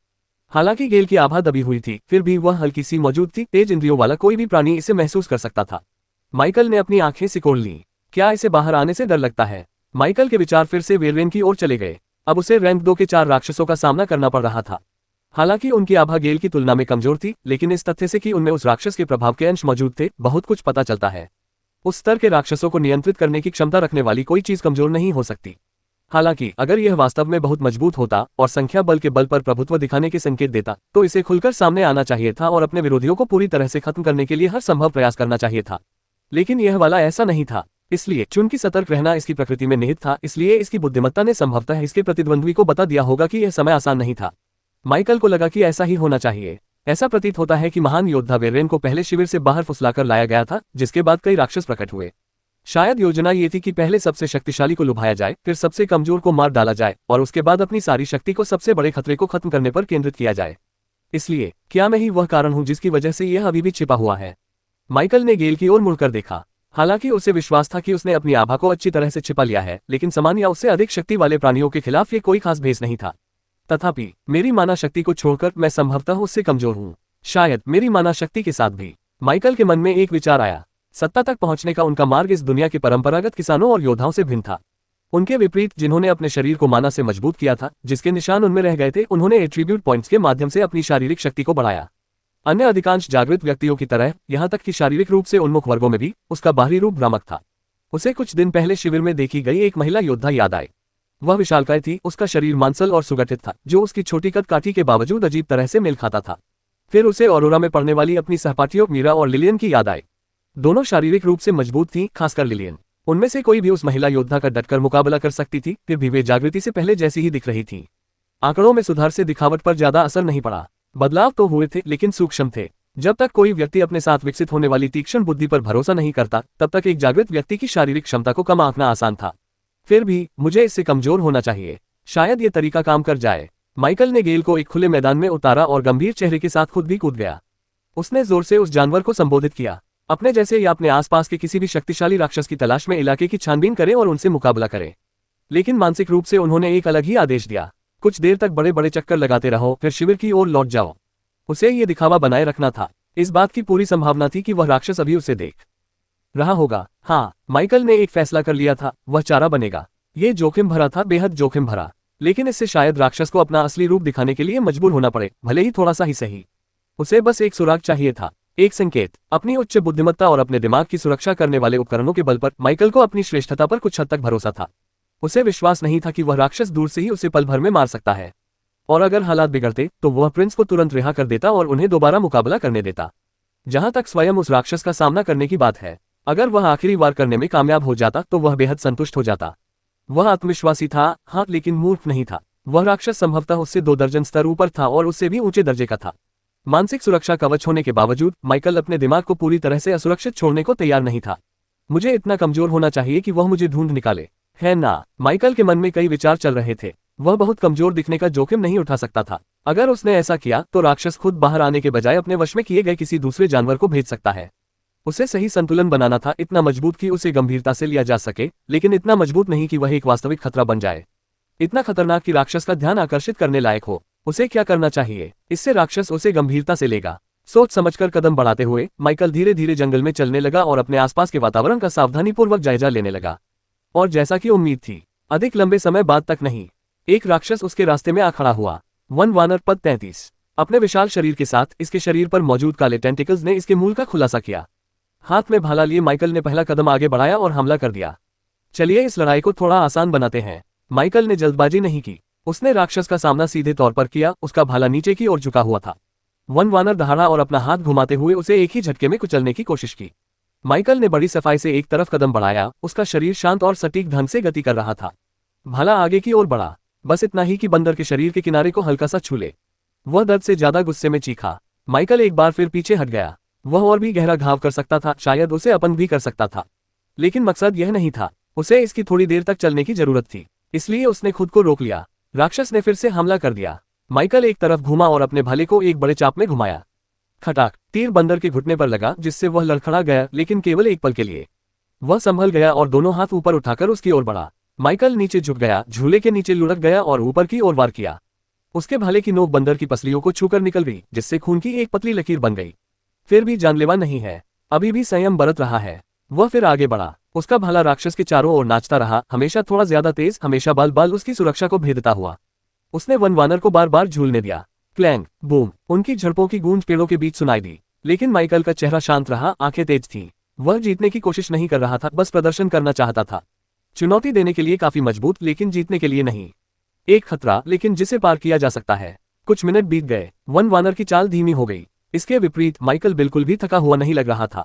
हालांकि गेल की आभा दबी हुई थी, फिर भी वह हल्की सी मौजूद थी। तेज इंद्रियों वाला कोई भी प्राणी इसे महसूस कर सकता था। माइकल ने अपनी आंखें सिकोड़ लीं। क्या इसे बाहर आने से डर लगता है? माइकल के विचार फिर से वेलरेन की ओर चले गए। अब उसे रैंक 2 के 4 राक्षसों का सामना करना पड़ रहा था। हालांकि उनकी आभा गेल की तुलना में कमजोर थी, लेकिन इस तथ्य से कि उनमें उस राक्षस के प्रभाव के अंश मौजूद थे, बहुत कुछ पता चलता है। उस स्तर के राक्षसों को नियंत्रित करने की क्षमता रखने वाली कोई चीज कमजोर नहीं हो सकती। हालांकि अगर यह वास्तव में बहुत मजबूत होता और संख्या बल के बल पर प्रभुत्व दिखाने के संकेत देता, तो इसे खुलकर सामने आना चाहिए था और अपने विरोधियों को पूरी तरह से खत्म करने के लिए हर संभव प्रयास करना चाहिए था। लेकिन यह वाला ऐसा नहीं था। इसलिए चुन सतर्क रहना इसकी प्रकृति में निहित था। इसलिए इसकी बुद्धिमत्ता ने संभवतः इसके प्रतिद्वंद्वी को बता दिया होगा कि यह समय आसान नहीं था। माइकल को लगा कि ऐसा ही होना चाहिए। ऐसा प्रतीत होता है कि महान योद्धा वेरेन को पहले शिविर से बाहर फुसलाकर लाया गया था, जिसके बाद कई राक्षस प्रकट हुए। शायद योजना ये थी कि पहले सबसे शक्तिशाली को लुभाया जाए, फिर सबसे कमजोर को मार डाला जाए और उसके बाद अपनी सारी शक्ति को सबसे बड़े खतरे को खत्म करने पर केंद्रित किया जाए। इसलिए क्या मैं ही वह कारण हूं जिसकी वजह से यह अभी भी छिपा हुआ है? माइकल ने गेल की ओर मुड़कर देखा। हालांकि उसे विश्वास था कि उसने अपनी आभा को अच्छी तरह से छिपा लिया है, लेकिन समान या उससे अधिक शक्ति वाले प्राणियों के खिलाफ ये कोई खास भेस नहीं था। तथापि मेरी माना शक्ति को छोड़कर मैं संभवतः उससे कमजोर हूं, शायद मेरी माना शक्ति के साथ भी। माइकल के मन में एक विचार आया। सत्ता तक पहुंचने का उनका मार्ग इस दुनिया के परंपरागत किसानों और योद्धाओं से भिन्न था। उनके विपरीत, जिन्होंने अपने शरीर को माना से मजबूत किया था, जिसके निशान उनमें रह गए थे, उन्होंने एट्रीब्यूट पॉइंट्स के माध्यम से अपनी शारीरिक शक्ति को बढ़ाया। अन्य अधिकांश जागृत व्यक्तियों की तरह, यहां तक कि शारीरिक रूप से उन्मुख वर्गों में भी, उसका बाहरी रूप भ्रामक था। उसे कुछ दिन पहले शिविर में देखी गई एक महिला योद्धा याद आई। वह विशालकाय थी, उसका शरीर मांसल और सुगठित था, जो उसकी छोटी कद काठी के बावजूद अजीब तरह से मेल खाता था। फिर उसे ऑरोरा में पढ़ने वाली अपनी सहपाठियों मीरा और लिलियन की याद आई। दोनों शारीरिक रूप से मजबूत थीं, खासकर लिलियन। उनमें से कोई भी उस महिला योद्धा का डटकर मुकाबला कर सकती थी, फिर भी वे जागृति से पहले जैसी ही दिख रही थीं। आंकड़ों में सुधार से दिखावट पर ज्यादा असर नहीं पड़ा। बदलाव तो हुए थे, लेकिन सूक्ष्म थे। जब तक कोई व्यक्ति अपने साथ विकसित होने वाली तीक्ष्ण बुद्धि पर भरोसा नहीं करता, तब तक एक जागृत व्यक्ति की शारीरिक क्षमता को कम आंकना आसान था। फिर भी मुझे इससे कमजोर होना चाहिए, शायद ये तरीका काम कर जाए। माइकल ने गेल को एक खुले मैदान में उतारा और गंभीर चेहरे के साथ खुद भी कूद गया। उसने जोर से उस जानवर को संबोधित किया, अपने जैसे या अपने आसपास के किसी भी शक्तिशाली राक्षस की तलाश में इलाके की छानबीन करें और उनसे मुकाबला करें। लेकिन मानसिक रूप से उन्होंने एक अलग ही आदेश दिया, कुछ देर तक बड़े बड़े चक्कर लगाते रहो, फिर शिविर की ओर लौट जाओ। उसे ये दिखावा बनाए रखना था। इस बात की पूरी संभावना थी कि वह राक्षस अभी उसे देख रहा होगा। हाँ, माइकल ने एक फैसला कर लिया था, वह चारा बनेगा। ये जोखिम भरा था, बेहद जोखिम भरा, लेकिन इससे शायद राक्षस को अपना असली रूप दिखाने के लिए मजबूर होना पड़े, भले ही थोड़ा सा ही सही। उसे बस एक सुराग चाहिए था, एक संकेत। अपनी उच्च बुद्धिमत्ता और अपने दिमाग की सुरक्षा करने वाले उपकरणों के बल पर माइकल को अपनी श्रेष्ठता पर कुछ हद तक भरोसा था। उसे विश्वास नहीं था कि वह राक्षस दूर से ही उसे पल भर में मार सकता है, और अगर हालात बिगड़ते तो वह प्रिंस को तुरंत रिहा कर देता और उन्हें दोबारा मुकाबला करने देता। जहां तक स्वयं उस राक्षस का सामना करने की बात है, अगर वह आखिरी वार करने में कामयाब हो जाता तो वह बेहद संतुष्ट हो जाता। वह आत्मविश्वासी था, हाँ, लेकिन मूर्ख नहीं था। वह राक्षस संभवतः उससे 2 दर्जन स्तर ऊपर था और उससे भी ऊंचे दर्जे का था। मानसिक सुरक्षा कवच होने के बावजूद माइकल अपने दिमाग को पूरी तरह से असुरक्षित छोड़ने को तैयार नहीं था। मुझे इतना कमजोर होना चाहिए कि वह मुझे ढूंढ निकाले, है ना? माइकल के मन में कई विचार चल रहे थे। वह बहुत कमजोर दिखने का जोखिम नहीं उठा सकता था। अगर उसने ऐसा किया तो राक्षस खुद बाहर आने के बजाय अपने वश में किए गए किसी दूसरे जानवर को भेज सकता है। उसे सही संतुलन बनाना था, इतना मजबूत कि उसे गंभीरता से लिया जा सके, लेकिन इतना मजबूत नहीं कि वह एक वास्तविक खतरा बन जाए। इतना खतरनाक कि राक्षस का ध्यान आकर्षित करने लायक हो। उसे क्या करना चाहिए? इससे राक्षस उसे गंभीरता से लेगा। सोच समझकर कदम बढ़ाते हुए माइकल धीरे धीरे जंगल में चलने लगा और अपने आसपास के वातावरण का सावधानीपूर्वक जायजा लेने लगा। और जैसा कि उम्मीद थी, अधिक लंबे समय बाद तक नहीं, एक राक्षस उसके रास्ते में आ खड़ा हुआ। वन वानर पद 33। अपने विशाल शरीर के साथ इसके शरीर पर मौजूद काले टेंटिकल्स ने इसके मूल का खुलासा किया। हाथ में भाला लिए माइकल ने पहला कदम आगे बढ़ाया और हमला कर दिया। चलिए इस लड़ाई को थोड़ा आसान बनाते हैं। माइकल ने जल्दबाजी नहीं की। उसने राक्षस का सामना सीधे तौर पर किया। उसका भाला नीचे की ओर झुका हुआ था। वन वानर दहाड़ा और अपना हाथ घुमाते हुए उसे एक ही झटके में कुचलने की कोशिश की। माइकल ने बड़ी सफाई से एक तरफ कदम बढ़ाया। उसका शरीर शांत और सटीक ढंग से गति कर रहा था। भाला आगे की ओर बढ़ा, बस इतना ही कि बंदर के शरीर के किनारे को हल्का सा छू ले। वह दर्द से ज्यादा गुस्से में चीखा। माइकल एक बार फिर पीछे हट गया। वह और भी गहरा घाव कर सकता था, शायद उसे अपंग भी कर सकता था, लेकिन मकसद यह नहीं था। उसे इसकी थोड़ी देर तक चलने की जरूरत थी, इसलिए उसने खुद को रोक लिया। राक्षस ने फिर से हमला कर दिया। माइकल एक तरफ घूमा और अपने भाले को एक बड़े चाप में घुमाया। खटाक, तीर बंदर के घुटने पर लगा, जिससे वह लड़खड़ा गया, लेकिन केवल एक पल के लिए। वह संभल गया और दोनों हाथ ऊपर उठाकर उसकी ओर बढ़ा। माइकल नीचे झुक गया, झूले के नीचे लुढ़क गया और ऊपर की ओर वार किया। उसके भाले की नोक बंदर की पसलियों को छूकर निकल गई, जिससे खून की एक पतली लकीर बन गई। फिर भी जानलेवा नहीं है, अभी भी संयम बरत रहा है। वह फिर आगे बढ़ा। उसका भाला राक्षस के चारों ओर नाचता रहा, हमेशा थोड़ा ज्यादा तेज, हमेशा बाल बाल उसकी सुरक्षा को भेदता हुआ। उसने वन वानर को बार बार झूलने दिया। क्लैंग, बूम, उनकी झड़पों की गूंज पेड़ों के बीच सुनाई दी, लेकिन माइकल का चेहरा शांत रहा, आंखें तेज थीं। वह जीतने की कोशिश नहीं कर रहा था, बस प्रदर्शन करना चाहता था। चुनौती देने के लिए काफी मजबूत, लेकिन जीतने के लिए नहीं। एक खतरा, लेकिन जिसे पार किया जा सकता है। कुछ मिनट बीत गए। वन वानर की चाल धीमी हो गई। इसके विपरीत माइकल बिल्कुल भी थका हुआ नहीं लग रहा था।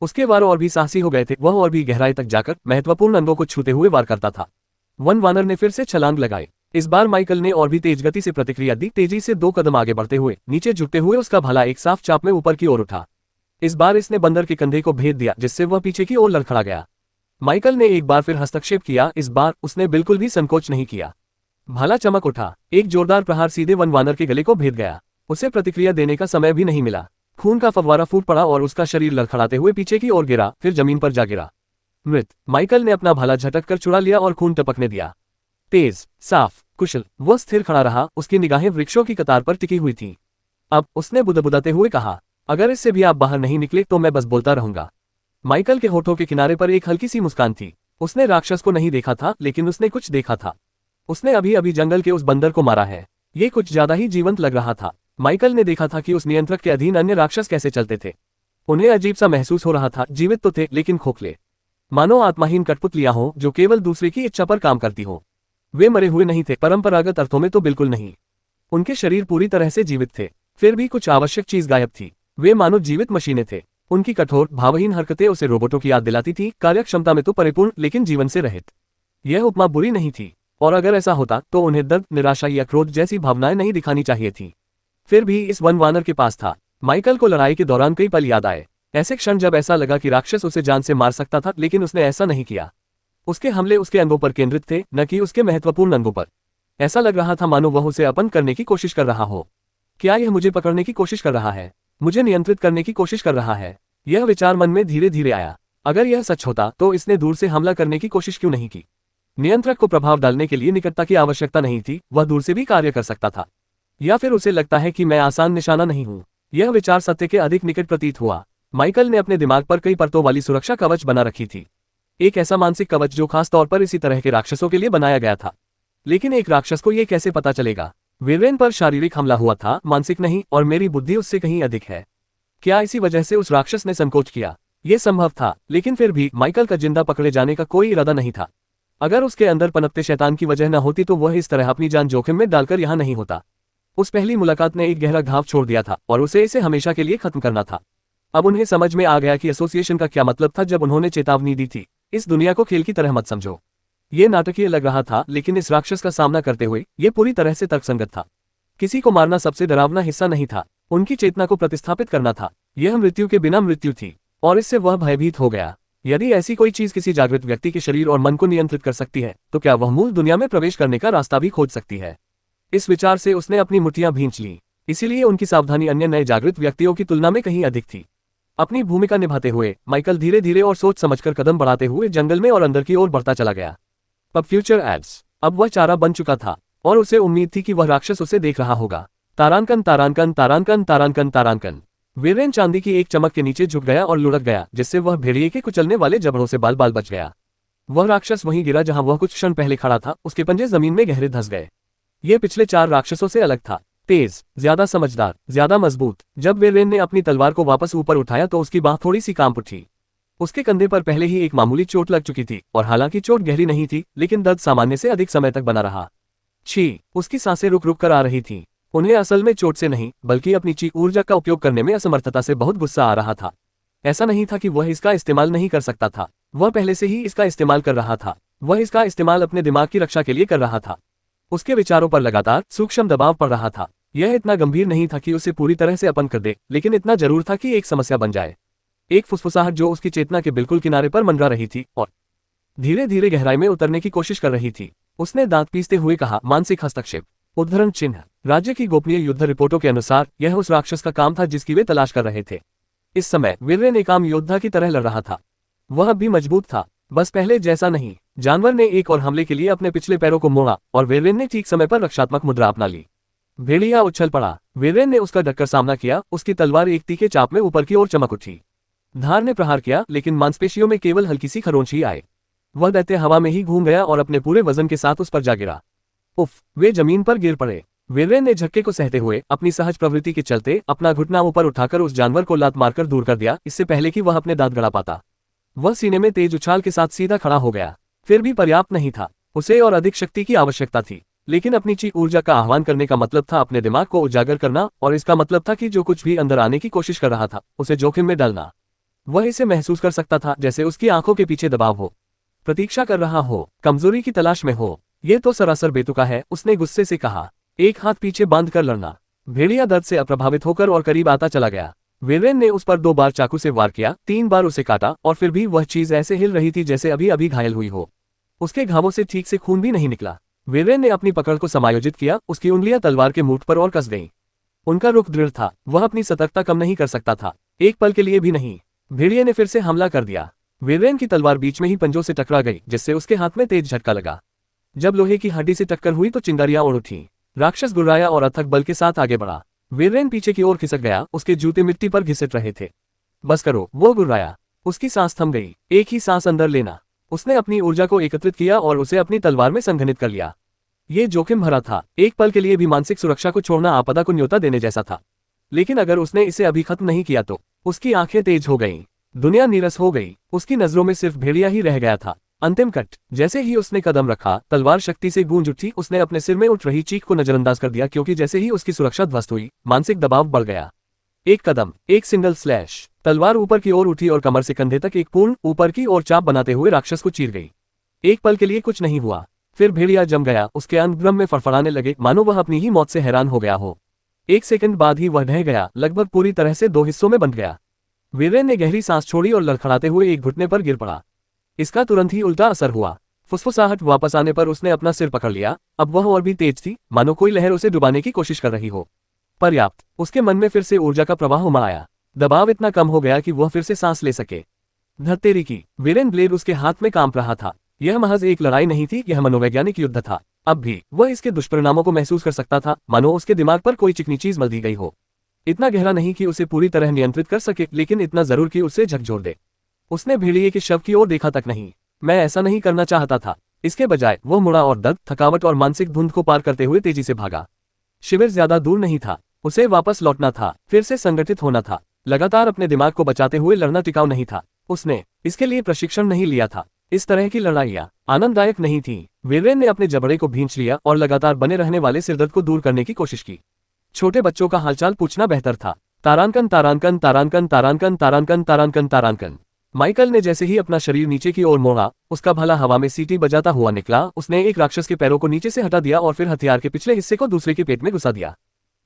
उसके वार और भी साहसी हो गए थे। वह और भी गहराई तक जाकर महत्वपूर्ण अंगों को छूते हुए वार करता था। वन वानर ने फिर से छलांग लगाई। इस बार माइकल ने और भी तेज गति से प्रतिक्रिया दी। तेजी से 2 कदम आगे बढ़ते हुए, नीचे झुकते हुए उसका भाला एक साफ चाप में ऊपर की ओर उठा। इस बार इसने बंदर के कंधे को भेद दिया, जिससे वह पीछे की ओर लड़खड़ा गया। माइकल ने एक बार फिर हस्तक्षेप किया। इस बार उसने बिल्कुल भी संकोच नहीं किया। भाला चमक उठा। एक जोरदार प्रहार सीधे वन वानर के गले को भेद गया। उसे प्रतिक्रिया देने का समय भी नहीं मिला। खून का फव्वारा फूट पड़ा और उसका शरीर लड़खड़ाते हुए पीछे की ओर गिरा, फिर जमीन पर जा गिरा। मृत। माइकल ने अपना भाला झटक कर छुड़ा लिया और खून टपकने दिया। तेज, साफ, कुशल। वह स्थिर खड़ा रहा, उसकी निगाहें वृक्षों की कतार पर टिकी हुई थीं। अब उसने बुदबुदाते हुए कहा, अगर इससे भी आप बाहर नहीं निकले तो मैं बस बोलता रहूंगा। माइकल के होठों के किनारे पर एक हल्की सी मुस्कान थी। उसने राक्षस को नहीं देखा था, लेकिन उसने कुछ देखा था। उसने अभी अभी जंगल के उस बंदर को मारा है। ये कुछ ज्यादा ही जीवंत लग रहा था। माइकल ने देखा था कि उस नियंत्रक के अधीन अन्य राक्षस कैसे चलते थे। उन्हें अजीब सा महसूस हो रहा था। जीवित तो थे, लेकिन खोखले, मानो आत्माहीन कठपुतलियां हों जो केवल दूसरे की इच्छा पर काम करती हो। वे मरे हुए नहीं थे, परंपरागत अर्थों में तो बिल्कुल नहीं। उनके शरीर पूरी तरह से जीवित थे, फिर भी कुछ आवश्यक चीज गायब थी। वे मानो जीवित मशीनें थे। उनकी कठोर, भावहीन हरकतें उसे रोबोटों की याद दिलाती थी, कार्यक्षमता में तो परिपूर्ण, लेकिन जीवन से रहित। यह उपमा बुरी नहीं थी, और अगर ऐसा होता तो उन्हें दर्द, निराशा या क्रोध जैसी भावनाएं नहीं दिखानी चाहिए थी। फिर भी इस वन वानर के पास था। माइकल को लड़ाई के दौरान कई पल याद आए। ऐसे क्षण जब ऐसा लगा कि राक्षस उसे जान से मार सकता था, लेकिन उसने ऐसा नहीं किया। उसके हमले उसके अंगों पर केंद्रित थे, न कि उसके महत्वपूर्ण अंगों पर। ऐसा लग रहा था मानो वह उसे अपंग करने की कोशिश कर रहा हो। क्या यह मुझे पकड़ने की कोशिश कर रहा है? मुझे नियंत्रित करने की कोशिश कर रहा है? यह विचार मन में धीरे धीरे आया। अगर यह सच होता तो इसने दूर से हमला करने की कोशिश क्यों नहीं की? नियंत्रक को प्रभाव डालने के लिए निकटता की आवश्यकता नहीं थी, वह दूर से भी कार्य कर सकता था। या फिर उसे लगता है कि मैं आसान निशाना नहीं हूं? यह विचार सत्य के अधिक निकट प्रतीत हुआ। माइकल ने अपने दिमाग पर कई परतों वाली सुरक्षा कवच बना रखी थी। एक ऐसा मानसिक कवच जो खास तौर पर इसी तरह के राक्षसों के लिए बनाया गया था। लेकिन एक राक्षस को यह कैसे पता चलेगा? वीरेन पर शारीरिक हमला हुआ था, मानसिक नहीं, और मेरी बुद्धि उससे कहीं अधिक है। क्या इसी वजह से उस राक्षस ने संकोच किया? यह संभव था, लेकिन फिर भी माइकल का जिंदा पकड़े जाने का कोई इरादा नहीं था। अगर उसके अंदर पनपते शैतान की वजह न होती तो वह इस तरह अपनी जान जोखिम में डालकर यहां नहीं होता। उस पहली मुलाकात ने एक गहरा घाव छोड़ दिया था और उसे इसे हमेशा के लिए खत्म करना था। अब उन्हें समझ में आ गया कि एसोसिएशन का क्या मतलब था जब उन्होंने चेतावनी दी थी, इस दुनिया को खेल की तरह मत समझो। ये नाटकीय लग रहा था, लेकिन इस राक्षस का सामना करते हुए ये पूरी तरह से तर्कसंगत था। किसी को मारना सबसे डरावना हिस्सा नहीं था, उनकी चेतना को प्रतिस्थापित करना था। यह मृत्यु के बिना मृत्यु थी, और इससे वह भयभीत हो गया। यदि ऐसी कोई चीज किसी जागृत व्यक्ति के शरीर और मन को नियंत्रित कर सकती है, तो क्या वह मूल दुनिया में प्रवेश करने का रास्ता भी खोज सकती है? इस विचार से उसने अपनी मुट्ठियां भींच लीं। इसीलिए उनकी सावधानी अन्य नए जागृत व्यक्तियों की तुलना में कहीं अधिक थी। अपनी भूमिका निभाते हुए माइकल धीरे धीरे और सोच समझकर कदम बढ़ाते हुए जंगल में और अंदर की ओर बढ़ता चला गया। अब फ्यूचर एड्स। अब वह चारा बन चुका था, और उसे उम्मीद थी कि वह राक्षस उसे देख रहा होगा। तारांकन तारांकन तारांकन तारांकन तारांकन। वीरेन चांदी की एक चमक के नीचे झुक गया और लुढ़क गया, जिससे वह भेड़िए के कुचलने वाले जबड़ों से बाल बाल बच गया। वह राक्षस वहीं गिरा जहां वह कुछ क्षण पहले खड़ा था। उसके पंजे जमीन में गहरे धंस गए। यह पिछले 4 राक्षसों से अलग था। तेज, ज्यादा समझदार, ज्यादा मजबूत। जब वीरेन ने अपनी तलवार को वापस ऊपर उठाया तो उसकी बाह थोड़ी सी कांप उठी। उसके कंधे पर पहले ही एक मामूली चोट लग चुकी थी और हालांकि चोट गहरी नहीं थी, लेकिन दर्द सामान्य से अधिक समय तक बना रहा। छी, उसकी सांसें रुक रुक कर आ रही थीं। उन्हें असल में चोट से नहीं, बल्कि अपनी ची ऊर्जा का उपयोग करने में असमर्थता से बहुत गुस्सा आ रहा था। ऐसा नहीं था कि वह इसका इस्तेमाल नहीं कर सकता था, वह पहले से ही इसका इस्तेमाल कर रहा था। वह इसका इस्तेमाल अपने दिमाग की रक्षा के लिए कर रहा था। उसके विचारों पर लगातार सूक्ष्म दबाव पड़ रहा था। यह इतना गंभीर नहीं था कि उसे पूरी तरह से अपंग कर दे, लेकिन इतना जरूर था कि एक समस्या बन जाए। एक फुसफुसाहट जो उसकी चेतना के बिल्कुल किनारे पर मंडरा रही थी और धीरे धीरे गहराई में उतरने की कोशिश कर रही थी। उसने दांत पीसते हुए कहा, मानसिक हस्तक्षेप। उद्धरण चिन्ह। राज्य की गोपनीय युद्ध रिपोर्टों के अनुसार यह उस राक्षस का काम था जिसकी वे तलाश कर रहे थे। इस समय वीरेन एक आम योद्धा की तरह लड़ रहा था। वह अब भी मजबूत था, बस पहले जैसा नहीं। जानवर ने एक और हमले के लिए अपने पिछले पैरों को मोड़ा और वीरेन ने ठीक समय पर रक्षात्मक मुद्रा अपना ली। भेड़िया उछल पड़ा। वीरेन ने उसका डटकर सामना किया। उसकी तलवार एक तीखे चाप में ऊपर की ओर चमक उठी। धार ने प्रहार किया, लेकिन मांसपेशियों में केवल हल्की सी खरोंच ही आए। वह दैत्य हवा में ही घूम गया और अपने पूरे वजन के साथ उस पर जा गिरा। उफ, वे जमीन पर गिर पड़े। वीरेन ने झटके को सहते हुए अपनी सहज प्रवृत्ति के चलते अपना घुटना ऊपर उठाकर उस जानवर को लात मारकर दूर कर दिया, इससे पहले कि वह अपने दांत गड़ा पाता। वह सीने में तेज उछाल के साथ सीधा खड़ा हो गया। फिर भी पर्याप्त नहीं था, उसे और अधिक शक्ति की आवश्यकता थी। लेकिन अपनी ची ऊर्जा का आह्वान करने का मतलब था अपने दिमाग को उजागर करना, और इसका मतलब था कि जो कुछ भी अंदर आने की कोशिश कर रहा था उसे जोखिम में डालना। वह इसे महसूस कर सकता था, जैसे उसकी आंखों के पीछे दबाव हो, प्रतीक्षा कर रहा हो, कमजोरी की तलाश में हो। यह तो सरासर बेतुका है, उसने गुस्से से कहा। एक हाथ पीछे बांध कर लड़ना। भेड़िया दर्द से अप्रभावित होकर और करीब आता चला गया। वीरेन ने उस पर 2 बार चाकू से वार किया, 3 बार उसे काटा, और फिर भी वह चीज ऐसे हिल रही थी जैसे अभी अभी घायल हुई हो। उसके घावों से ठीक से खून भी नहीं निकला। वीरेन ने अपनी पकड़ को समायोजित किया। उसकी उंगलियां तलवार के मुठ पर और कस गईं। उनका रुख दृढ़ था, वह अपनी सतर्कता कम नहीं कर सकता था, एक पल के लिए भी नहीं। भेड़िए ने फिर से हमला कर दिया। वीरेन की तलवार बीच में ही पंजों से टकरा गई, जिससे उसके हाथ में तेज झटका लगा। जब लोहे की हड्डी से टक्कर हुई तो चिंगारियां उड़ उठी। राक्षस गुर्राया और अथक बल के साथ आगे बढ़ा। वीरेन पीछे की ओर खिसक गया, उसके जूते मिट्टी पर घिसट रहे थे। बस करो, वो गुर्राया। उसकी सांस थम गई। एक ही सांस अंदर लेना। उसने अपनी ऊर्जा को एकत्रित किया और उसे अपनी तलवार में संघनित कर लिया। ये जोखिम भरा था, एक पल के लिए भी मानसिक सुरक्षा को छोड़ना आपदा को न्योता देने जैसा था। लेकिन अगर उसने इसे अभी खत्म नहीं किया तो उसकी आंखें तेज हो गईं, दुनिया नीरस हो गई। उसकी नजरों में सिर्फ भेड़िया ही रह गया था। अंतिम कट। जैसे ही उसने कदम रखा, तलवार शक्ति से गूंज उठी। उसने अपने सिर में उठ रही चीख को नजरअंदाज कर दिया, क्योंकि जैसे ही उसकी सुरक्षा ध्वस्त हुई, मानसिक दबाव बढ़ गया। एक कदम, एक सिंगल स्लैश। तलवार ऊपर की ओर उठी और कमर से कंधे तक एक पूर्ण ऊपर की ओर चाप बनाते हुए राक्षस को चीर गई। एक पल के लिए कुछ नहीं हुआ, फिर भेड़िया जम गया। उसके अंग ब्रह्म में फड़फड़ाने लगे, मानो वह अपनी ही मौत से हैरान हो गया हो। एक सेकंड बाद ही वह ढह गया, लगभग पूरी तरह से 2 हिस्सों में बंट गया। वीरेन ने गहरी सांस छोड़ी और लड़खड़ाते हुए एक घुटने पर गिर पड़ा। इसका तुरंत ही उल्टा असर हुआ। फुसफुसाहट वापस आने पर उसने अपना सिर पकड़ लिया। अब वह और भी तेज थी, मानो कोई लहर उसे डुबाने की कोशिश कर रही हो। पर्याप्त। उसके मन में फिर से ऊर्जा का प्रवाह उमड़ आया। दबाव इतना कम हो गया कि वह फिर से सांस ले सके। धत्तेरी की। वीरेन ब्लेड उसके हाथ में कांप रहा था। यह महज एक लड़ाई नहीं थी, यह मनोवैज्ञानिक युद्ध था। अब भी वह इसके दुष्परिणामों को महसूस कर सकता था, मानो उसके दिमाग पर कोई चिकनी चीज मल दी गई हो। इतना गहरा नहीं कि उसे पूरी तरह नियंत्रित कर सके, लेकिन इतना जरूर कि उसे झकझोर दे। उसने भेड़िए के शव की ओर देखा तक नहीं। मैं ऐसा नहीं करना चाहता था। इसके बजाय वो मुड़ा और दर्द, थकावट और मानसिक धुंध को पार करते हुए तेजी से भागा। शिविर ज्यादा दूर नहीं था, उसे वापस लौटना था, फिर से संगठित होना था। लगातार अपने दिमाग को बचाते हुए लड़ना टिकाऊ नहीं था। उसने इसके लिए प्रशिक्षण नहीं लिया था। इस तरह की लड़ाइयां आनंददायक नहीं थी। वीरेन ने अपने जबड़े को भींच लिया और लगातार बने रहने वाले सिरदर्द को दूर करने की कोशिश की। छोटे बच्चों का हालचाल पूछना बेहतर था। तारांकन तारांकन तारांकन तारांकन तारांकन तारांकन तारांकन। माइकल ने जैसे ही अपना शरीर नीचे की ओर मोड़ा, उसका भाला हवा में सीटी बजाता हुआ निकला। उसने एक राक्षस के पैरों को नीचे से हटा दिया और फिर हथियार के पिछले हिस्से को दूसरे के पेट में घुसा दिया।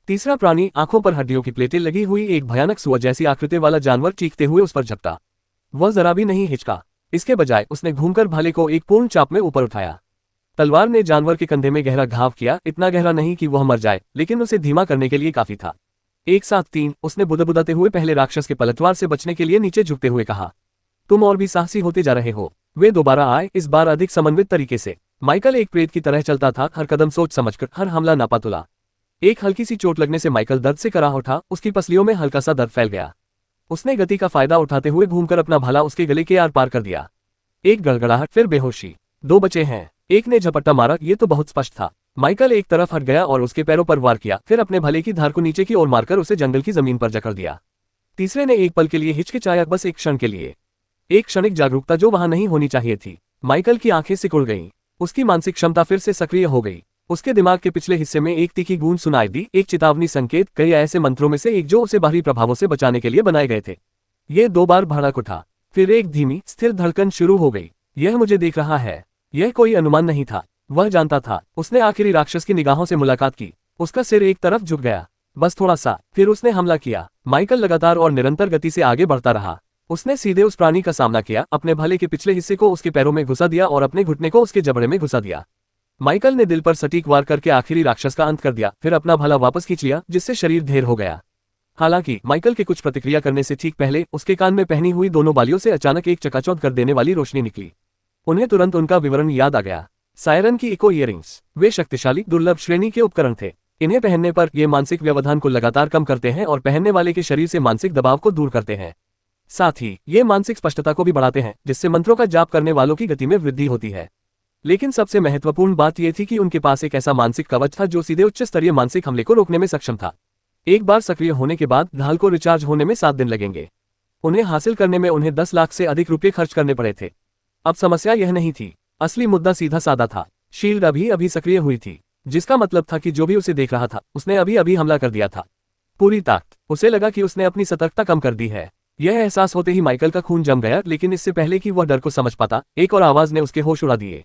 तीसरा प्राणी, आंखों पर हड्डियों की प्लेटें लगी हुई एक भयानक सुअर जैसी आकृति वाला जानवर, चीखते हुए उस पर झपटा। वह जरा भी नहीं हिचका। इसके बजाय उसने घूमकर भाले को एक पूर्ण चाप में ऊपर उठाया। तलवार ने जानवर के कंधे में गहरा घाव किया, इतना गहरा नहीं कि वह मर जाए, लेकिन उसे धीमा करने के लिए काफी था। एक साथ 3, उसने बुदबुदाते हुए पहले राक्षस के पलटवार से बचने के लिए नीचे झुकते हुए कहा। तुम और भी साहसी होते जा रहे हो। वे दोबारा आए, इस बार अधिक समन्वित तरीके से। माइकल एक प्रेत की तरह चलता था, हर कदम सोच समझकर, हर हमला नापा तुला। एक हल्की सी चोट लगने से माइकल दर्द से कराह उठा, उसकी पसलियों में हल्का सा दर्द फैल गया। उसने गति का फायदा उठाते हुए घूमकर अपना भाला उसके गले के आर पार कर दिया। एक गड़गड़ाहट, फिर बेहोशी। 2 बचे हैं। एक ने झपट्टा मारा, ये तो बहुत स्पष्ट था। माइकल एक तरफ हट गया और उसके पैरों पर वार किया, फिर अपने भले की धार को नीचे की ओर मारकर उसे जंगल की जमीन पर जकड़ दिया। तीसरे ने एक पल के लिए हिचकिचाया, बस एक क्षण के लिए। एक क्षणिक जागरूकता जो वहां नहीं होनी चाहिए थी। माइकल की आंखें सिकुड़ गईं। उसकी मानसिक क्षमता फिर से सक्रिय हो गई। उसके दिमाग के पिछले हिस्से में एक तीखी गूंज सुनाई दी, एक चेतावनी संकेत, कई ऐसे मंत्रों में से एक जो उसे बाहरी प्रभावों से बचाने के लिए बनाए गए थे। ये 2 बार भड़क उठा, फिर एक धीमी स्थिर धड़कन शुरू हो गई। यह मुझे देख रहा है। यह कोई अनुमान नहीं था, वह जानता था। उसने आखिरी राक्षस की निगाहों से मुलाकात की। उसका सिर एक तरफ झुक गया, बस थोड़ा सा, फिर उसने हमला किया। माइकल लगातार और निरंतर गति से आगे बढ़ता रहा। उसने सीधे उस प्राणी का सामना किया, अपने भाले के पिछले हिस्से को उसके पैरों में घुसा दिया और अपने घुटने को उसके जबड़े में घुसा दिया। माइकल ने दिल पर सटीक वार करके आखिरी राक्षस का अंत कर दिया, फिर अपना भाला वापस खींच लिया, जिससे शरीर ढेर हो गया। हालांकि माइकल के कुछ प्रतिक्रिया करने से ठीक पहले उसके कान में पहनी हुई दोनों बालियों से अचानक एक चकाचौंध कर देने वाली रोशनी निकली। उन्हें तुरंत उनका विवरण याद आ गया। सायरन की इको इयरिंग्स, वे शक्तिशाली दुर्लभ श्रेणी के उपकरण थे। इन्हें पहनने पर ये मानसिक व्यवधान को लगातार कम करते हैं और पहनने वाले के शरीर से मानसिक दबाव को दूर करते हैं। साथ ही ये मानसिक स्पष्टता को भी बढ़ाते हैं, जिससे मंत्रों का जाप करने वालों की गति में वृद्धि होती है। लेकिन सबसे महत्वपूर्ण बात यह थी कि उनके पास एक ऐसा मानसिक कवच था जो सीधे उच्च स्तरीय मानसिक हमले को रोकने में सक्षम था। एक बार सक्रिय होने के बाद ढाल को रिचार्ज होने में 7 दिन लगेंगे। उन्हें हासिल करने में उन्हें 10 लाख से अधिक रुपये खर्च करने पड़े थे। अब समस्या यह नहीं थी। असली मुद्दा सीधा साधा था। शील्ड अभी अभी सक्रिय हुई थी, जिसका मतलब था कि जो भी उसे देख रहा था उसने अभी अभी हमला कर दिया था। पूरी ताकत। उसे लगा कि उसने अपनी सतर्कता कम कर दी है। यह एहसास होते ही माइकल का खून जम गया, लेकिन इससे पहले कि वह डर को समझ पाता, एक और आवाज ने उसके होश उड़ा दिए।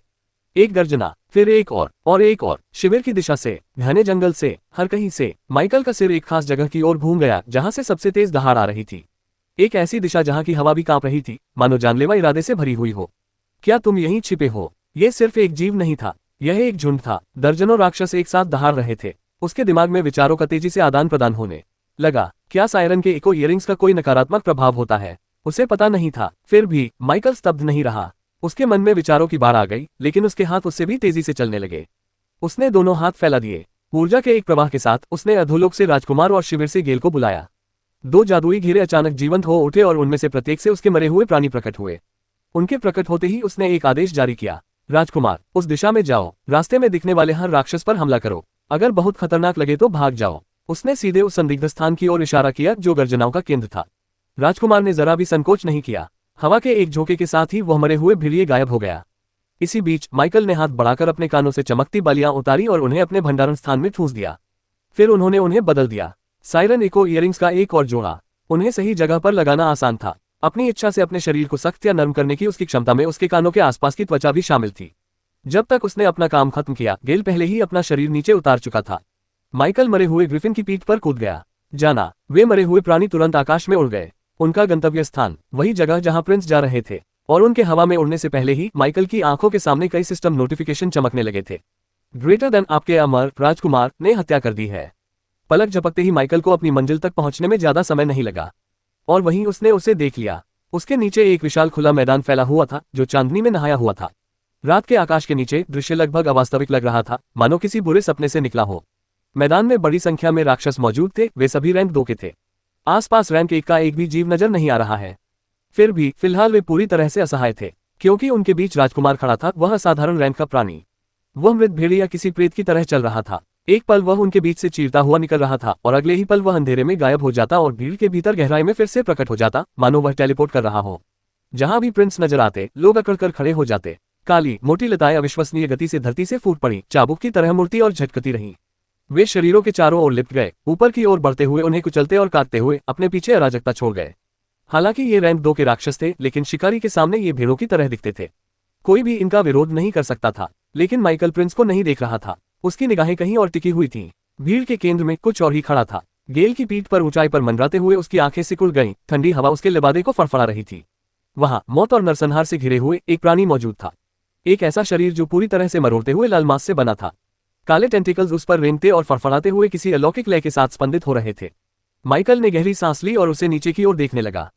एक गर्जना, फिर एक और एक और। शिविर की दिशा से, घने जंगल से, हर कहीं से माइकल का सिर एक खास जगह की ओर घूम गया, जहां से सबसे तेज दहाड़ आ रही थी। एक ऐसी दिशा जहां की हवा भी कांप रही थी, मानो जानलेवा इरादे से भरी हुई हो। क्या तुम यहीं छिपे हो? यह सिर्फ एक जीव नहीं था, यह एक झुंड था। दर्जनों राक्षस एक साथ दहाड़ रहे थे। उसके दिमाग में विचारों का तेजी से आदान प्रदान होने लगा। क्या सायरन के इको इयरिंग्स का कोई नकारात्मक प्रभाव होता है? उसे पता नहीं था। फिर भी माइकल स्तब्ध नहीं रहा। उसके मन में विचारों की बाढ़ आ गई, लेकिन उसके हाथ उससे भी तेजी से चलने लगे। उसने दोनों हाथ फैला दिए। ऊर्जा के एक प्रवाह के साथ उसने अधोलोक से राजकुमार और शिविर से गेल को बुलाया। 2 जादुई घेरे अचानक जीवंत हो उठे और उनमें से प्रत्येक से उसके मरे हुए प्राणी प्रकट हुए। उनके प्रकट होते ही उसने एक आदेश जारी किया, राजकुमार, उस दिशा में जाओ। रास्ते में दिखने वाले हर राक्षस पर हमला करो। अगर बहुत खतरनाक लगे तो भाग जाओ। उसने सीधे उस संदिग्ध स्थान की ओर इशारा किया जो गर्जनाओं का केंद्र था। राजकुमार ने जरा भी संकोच नहीं किया। हवा के एक झोंके के साथ ही वह मरे हुए भेड़िए गायब हो गया। इसी बीच माइकल ने हाथ बढ़ाकर अपने कानों से चमकती बालियां उतारी और उन्हें अपने भंडारण स्थान में ठूंस दिया। फिर उन्होंने उन्हें बदल दिया। सायरन इको इयरिंग्स का एक और जोड़ा। उन्हें सही जगह पर लगाना आसान था। अपनी इच्छा से अपने शरीर को सख्त या नरम करने की उसकी क्षमता में उसके कानों के आसपास की त्वचा भी शामिल थी। जब तक उसने अपना काम खत्म किया, गेल पहले ही अपना शरीर नीचे उतार चुका था। माइकल मरे हुए ग्रिफिन की पीठ पर कूद गया। जाना, वे मरे हुए प्राणी तुरंत आकाश में उड़ गए। उनका गंतव्य स्थान वही जगह जहां प्रिंस जा रहे थे, और उनके हवा में उड़ने से पहले ही माइकल की आंखों के सामने कई सिस्टम नोटिफिकेशन चमकने लगे थे। ग्रेटर देन आपके अमर राजकुमार ने हत्या कर दी है। पलक झपकते ही माइकल को अपनी मंजिल तक पहुंचने में ज्यादा समय नहीं लगा, और वहीं उसने उसे देख लिया। उसके नीचे एक विशाल खुला मैदान फैला हुआ था जो चांदनी में नहाया हुआ था। रात के आकाश के नीचे दृश्य लगभग अवास्तविक लग रहा था, मानो किसी बुरे सपने से निकला हो। मैदान में बड़ी संख्या में राक्षस मौजूद थे, वे सभी रैंक 2 के थे। आसपास रैंक 1 का एक भी जीव नजर नहीं आ रहा है। फिर भी फिलहाल वे पूरी तरह से असहाय थे, क्योंकि उनके बीच राजकुमार खड़ा था, वह असाधारण रैंक का प्राणी। वह मृत भेड़िए या किसी प्रेत की तरह चल रहा था। एक पल वह उनके बीच से चीरता हुआ निकल रहा था और अगले ही पल वह अंधेरे में गायब हो जाता और भीड़ के भीतर गहराई में फिर से प्रकट हो जाता, मानो वह टेलीपोर्ट कर रहा हो। जहां भी प्रिंस नजर आते, लोग अकड़ कर खड़े हो जाते। काली मोटी लताएं अविश्वसनीय गति से धरती से फूट पड़ी, चाबुक की तरह मुड़ती और झटकती रहीं। वे शरीरों के चारों ओर लिपट गए, ऊपर की ओर बढ़ते हुए उन्हें कुचलते और काटते हुए अपने पीछे अराजकता छोड़ गए। हालांकि ये रैंक 2 के राक्षस थे, लेकिन शिकारी के सामने ये भेड़ों की तरह दिखते थे। कोई भी इनका विरोध नहीं कर सकता था। लेकिन माइकल प्रिंस को नहीं देख रहा था। उसकी निगाहें कहीं और टिकी हुई थीं। भीड़ के केंद्र में कुछ और ही खड़ा था। गेल की पीठ पर ऊंचाई पर मंडराते हुए उसकी आंखें सिकुड़ गईं, ठंडी हवा उसके लिबादे को फड़फड़ा रही थी। वहां मौत और नरसंहार से घिरे हुए एक प्राणी मौजूद था। एक ऐसा शरीर जो पूरी तरह से मरोड़ते हुए लाल मांस से बना था। काले टेंटिकल्स उस पर रेंगते और फड़फड़ाते हुए किसी अलौकिक लय के साथ स्पंदित हो रहे थे। माइकल ने गहरी सांस ली और उसे नीचे की ओर देखने लगा।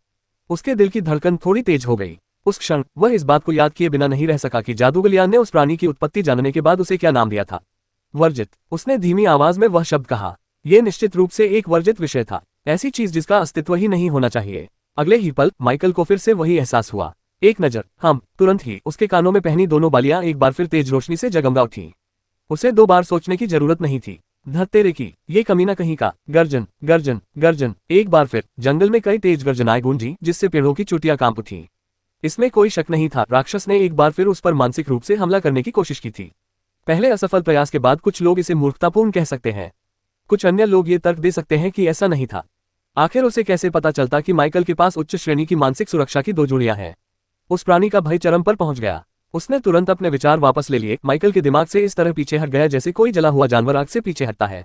उसके दिल की धड़कन थोड़ी तेज हो गई। उस क्षण वह इस बात को याद किए बिना नहीं रह सका कि जादूगलियान ने उस प्राणी की उत्पत्ति जानने के बाद उसे क्या नाम दिया था। वर्जित, उसने धीमी आवाज में वह शब्द कहा। यह निश्चित रूप से एक वर्जित विषय था, ऐसी चीज जिसका अस्तित्व ही नहीं होना चाहिए। अगले ही पल माइकल को फिर से वही एहसास हुआ। एक नजर, तुरंत ही उसके कानों में पहनी दोनों बालियां एक बार फिर तेज रोशनी से जगमगा उठी। उसे 2 बार सोचने की जरूरत नहीं थी। धत्तेरे की, ये कमीना कहीं का। गर्जन गर्जन गर्जन। एक बार फिर जंगल में कई तेज गर्जनाएं गूंजी, जिससे पेड़ों की चोटियां कांप उठी। इसमें कोई शक नहीं था, राक्षस ने एक बार फिर उस पर मानसिक रूप से हमला करने की कोशिश की थी। पहले असफल प्रयास के बाद कुछ लोग इसे मूर्खतापूर्ण कह सकते हैं, कुछ अन्य लोग ये तर्क दे सकते हैं कि ऐसा नहीं था। आखिर उसे कैसे पता चलता कि माइकल के पास उच्च श्रेणी की मानसिक सुरक्षा की 2 जोड़ियां हैं। उस प्राणी का भय चरम पर पहुंच गया। उसने तुरंत अपने विचार वापस ले लिए। माइकल के दिमाग से इस तरह पीछे हट गया जैसे कोई जला हुआ जानवर आग से पीछे हटता है।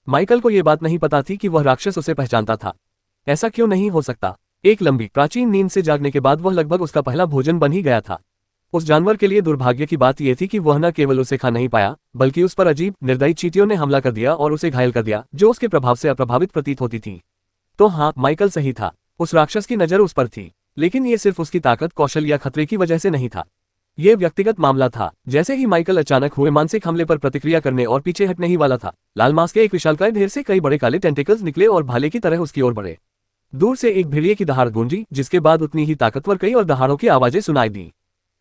माइकल को यह बात नहीं पता थी कि वह राक्षस उसे पहचानता था। ऐसा क्यों नहीं हो सकता? एक लंबी प्राचीन नींद से जागने के बाद वह लगभग उसका पहला भोजन बन ही गया था। उस जानवर के लिए दुर्भाग्य की बात यह थी कि वह न केवल उसे खा नहीं पाया, बल्कि उस पर अजीब निर्दयी चींटियों ने हमला कर दिया और उसे घायल कर दिया, जो उसके प्रभाव से अप्रभावित प्रतीत होती थी। तो हाँ, माइकल सही था। उस राक्षस की नजर उस पर थी, लेकिन ये सिर्फ उसकी ताकत, कौशल या खतरे की वजह से नहीं था। यह व्यक्तिगत मामला था। जैसे ही माइकल अचानक हुए मानसिक हमले पर प्रतिक्रिया करने और पीछे हटने ही वाला था, लाल मांस के एक विशालकाय ढेर से कई बड़े काले टेंटिकल्स निकले और भाले की तरह उसकी ओर बढ़े। दूर से एक भेड़िए की दहाड़ गूंजी, जिसके बाद उतनी ही ताकतवर कई और दहाड़ों की आवाजें सुनाई दी।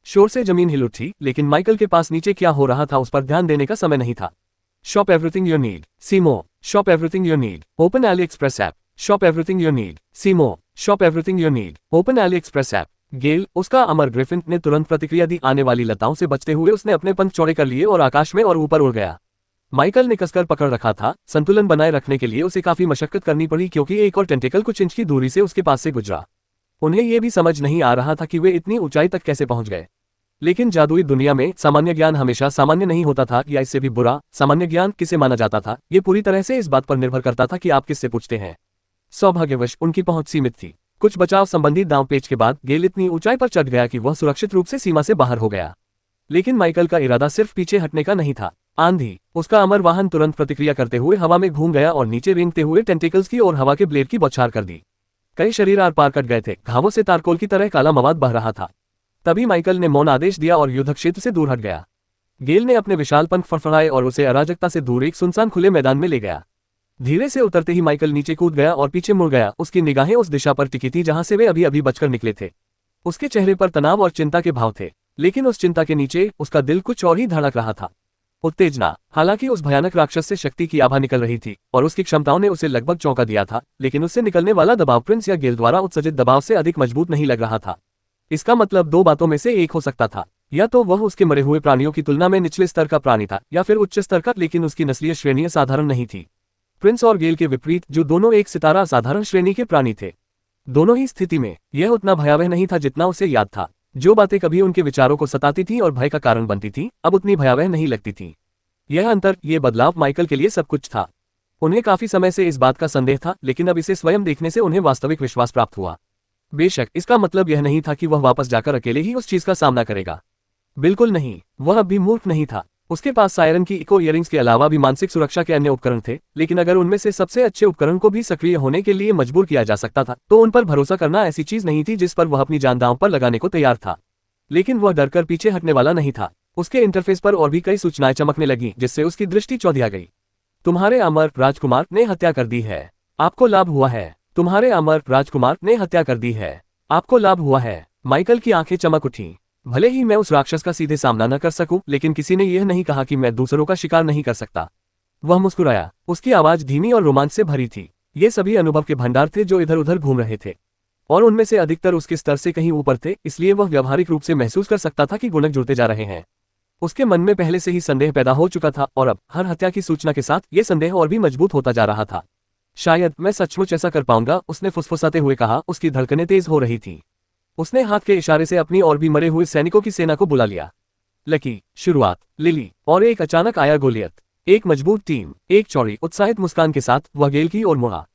शोर से जमीन हिल उठी, लेकिन माइकल के पास नीचे क्या हो रहा था उस पर ध्यान देने का समय नहीं था। शॉप एवरीथिंग यू नीड, सीमो। Shop everything you need, open AliExpress app. Shop everything you need, सीमो। Shop everything you need, open AliExpress app. Gale, उसका अमर ग्रिफिन, ने तुरंत प्रतिक्रिया दी। आने वाली लताओं से बचते हुए उसने अपने पंख चौड़े कर लिए और आकाश में और ऊपर उड़ गया। माइकल ने कसकर पकड़ रखा था। संतुलन बनाए रखने के लिए उसे काफी मशक्कत करनी पड़ी, क्योंकि एक और टेंटिकल कुछ इंच की दूरी से उसके पास से गुजरा। उन्हें यह भी समझ नहीं आ रहा था कि वे इतनी ऊंचाई तक कैसे पहुंच गए। लेकिन जादुई दुनिया में सामान्य ज्ञान हमेशा सामान्य नहीं होता था, या इससे भी बुरा, सामान्य ज्ञान किसे माना जाता था, ये पूरी तरह से इस बात पर निर्भर करता था कि आप किससे पूछते हैं। सौभाग्यवश उनकी पहुंच सीमित थी। कुछ बचाव संबंधी दांव पेच के बाद गेल इतनी ऊंचाई पर चढ़ गया कि वह सुरक्षित रूप से सीमा से बाहर हो गया। लेकिन माइकल का इरादा सिर्फ पीछे हटने का नहीं था। आंधी, उसका अमर वाहन तुरंत प्रतिक्रिया करते हुए हवा में घूम गया और नीचे रेंगते हुए टेंटिकल्स की और हवा के ब्लेड की बौछार कर दी। कई शरीर आर पार कट गए थे। घावों से तारकोल की तरह काला मवाद बह रहा था। तभी माइकल ने मौन आदेश दिया और युद्ध क्षेत्र से दूर हट गया। गेल ने अपने विशाल पंख फड़फड़ाए और उसे अराजकता से दूर एक सुनसान खुले मैदान में ले गया। धीरे से उतरते ही माइकल नीचे कूद गया और पीछे मुड़ गया। उसकी निगाहें उस दिशा पर टिकी थी जहां से वे अभी अभी बचकर निकले थे। उसके चेहरे पर तनाव और चिंता के भाव थे, लेकिन उस चिंता के नीचे उसका दिल कुछ और ही धड़क रहा था। उत्तेजना। हालांकि उस भयानक राक्षस से शक्ति की आभा निकल रही थी और उसकी क्षमताओं ने उसे लगभग चौंका दिया था, लेकिन उससे निकलने वाला दबाव प्रिंस या गेल द्वारा उत्सर्जित दबाव से अधिक मजबूत नहीं लग रहा था। इसका मतलब 2 बातों में से एक हो सकता था। या तो वह उसके मरे हुए प्राणियों की तुलना में निचले स्तर का प्राणी था, या फिर उच्च स्तर का, लेकिन उसकी नस्लीय श्रेणी साधारण नहीं थी। प्रिंस और गेल के विपरीत, जो दोनों एक सितारा साधारण श्रेणी के प्राणी थे, दोनों ही स्थिति में यह उतना भयावह नहीं था जितना उसे याद था। जो बातें कभी उनके विचारों को सताती थी और भय का कारण बनती थी, अब उतनी भयावह नहीं लगती थी। यह अंतर, ये बदलाव माइकल के लिए सब कुछ था। उन्हें काफी समय से इस बात का संदेह था, लेकिन अब इसे स्वयं देखने से उन्हें वास्तविक विश्वास प्राप्त हुआ। बेशक इसका मतलब यह नहीं था कि वह वापस जाकर अकेले ही उस चीज का सामना करेगा। बिल्कुल नहीं, वह अब भी मूर्ख नहीं था। उसके पास सायरन की इको इयरिंग्स के अलावा भी मानसिक सुरक्षा के अन्य उपकरण थे, लेकिन अगर उनमें से सबसे अच्छे उपकरण को भी सक्रिय होने के लिए मजबूर किया जा सकता था, तो उन पर भरोसा करना ऐसी चीज नहीं थी जिस पर वह अपनी जान दांव पर लगाने को तैयार था। लेकिन वह डरकर पीछे हटने वाला नहीं था। उसके इंटरफेस पर और भी कई सूचनाएं चमकने लगीं, जिससे उसकी दृष्टि चौंधिया गई। तुम्हारे अमर राजकुमार ने हत्या कर दी है। आपको लाभ हुआ है। तुम्हारे अमर राजकुमार ने हत्या कर दी है। आपको लाभ हुआ है। माइकल की आंखें चमक उठीं। भले ही मैं उस राक्षस का सीधे सामना न कर सकूं, लेकिन किसी ने यह नहीं कहा कि मैं दूसरों का शिकार नहीं कर सकता। वह मुस्कुराया। उसकी आवाज धीमी और रोमांच से भरी थी। ये सभी अनुभव के भंडार थे जो इधर उधर घूम रहे थे, और उनमें से अधिकतर उसके स्तर से कहीं ऊपर थे, इसलिए वह व्यावहारिक रूप से महसूस कर सकता था कि गुणक जुड़ते जा रहे हैं। उसके मन में पहले से ही संदेह पैदा हो चुका था, और अब हर हत्या की सूचना के साथ ये संदेह और भी मजबूत होता जा रहा था। शायद मैं सचमुच ऐसा कर पाऊंगा, उसने फुसफुसाते हुए कहा। उसकी धड़कनें तेज हो रही थी। उसने हाथ के इशारे से अपनी और भी मरे हुए सैनिकों की सेना को बुला लिया। लकी, शुरुआत, लिली, और एक अचानक आया गोलियत। एक मजबूत टीम। एक चौड़ी उत्साहित मुस्कान के साथ वह गेल की ओर मुड़ा।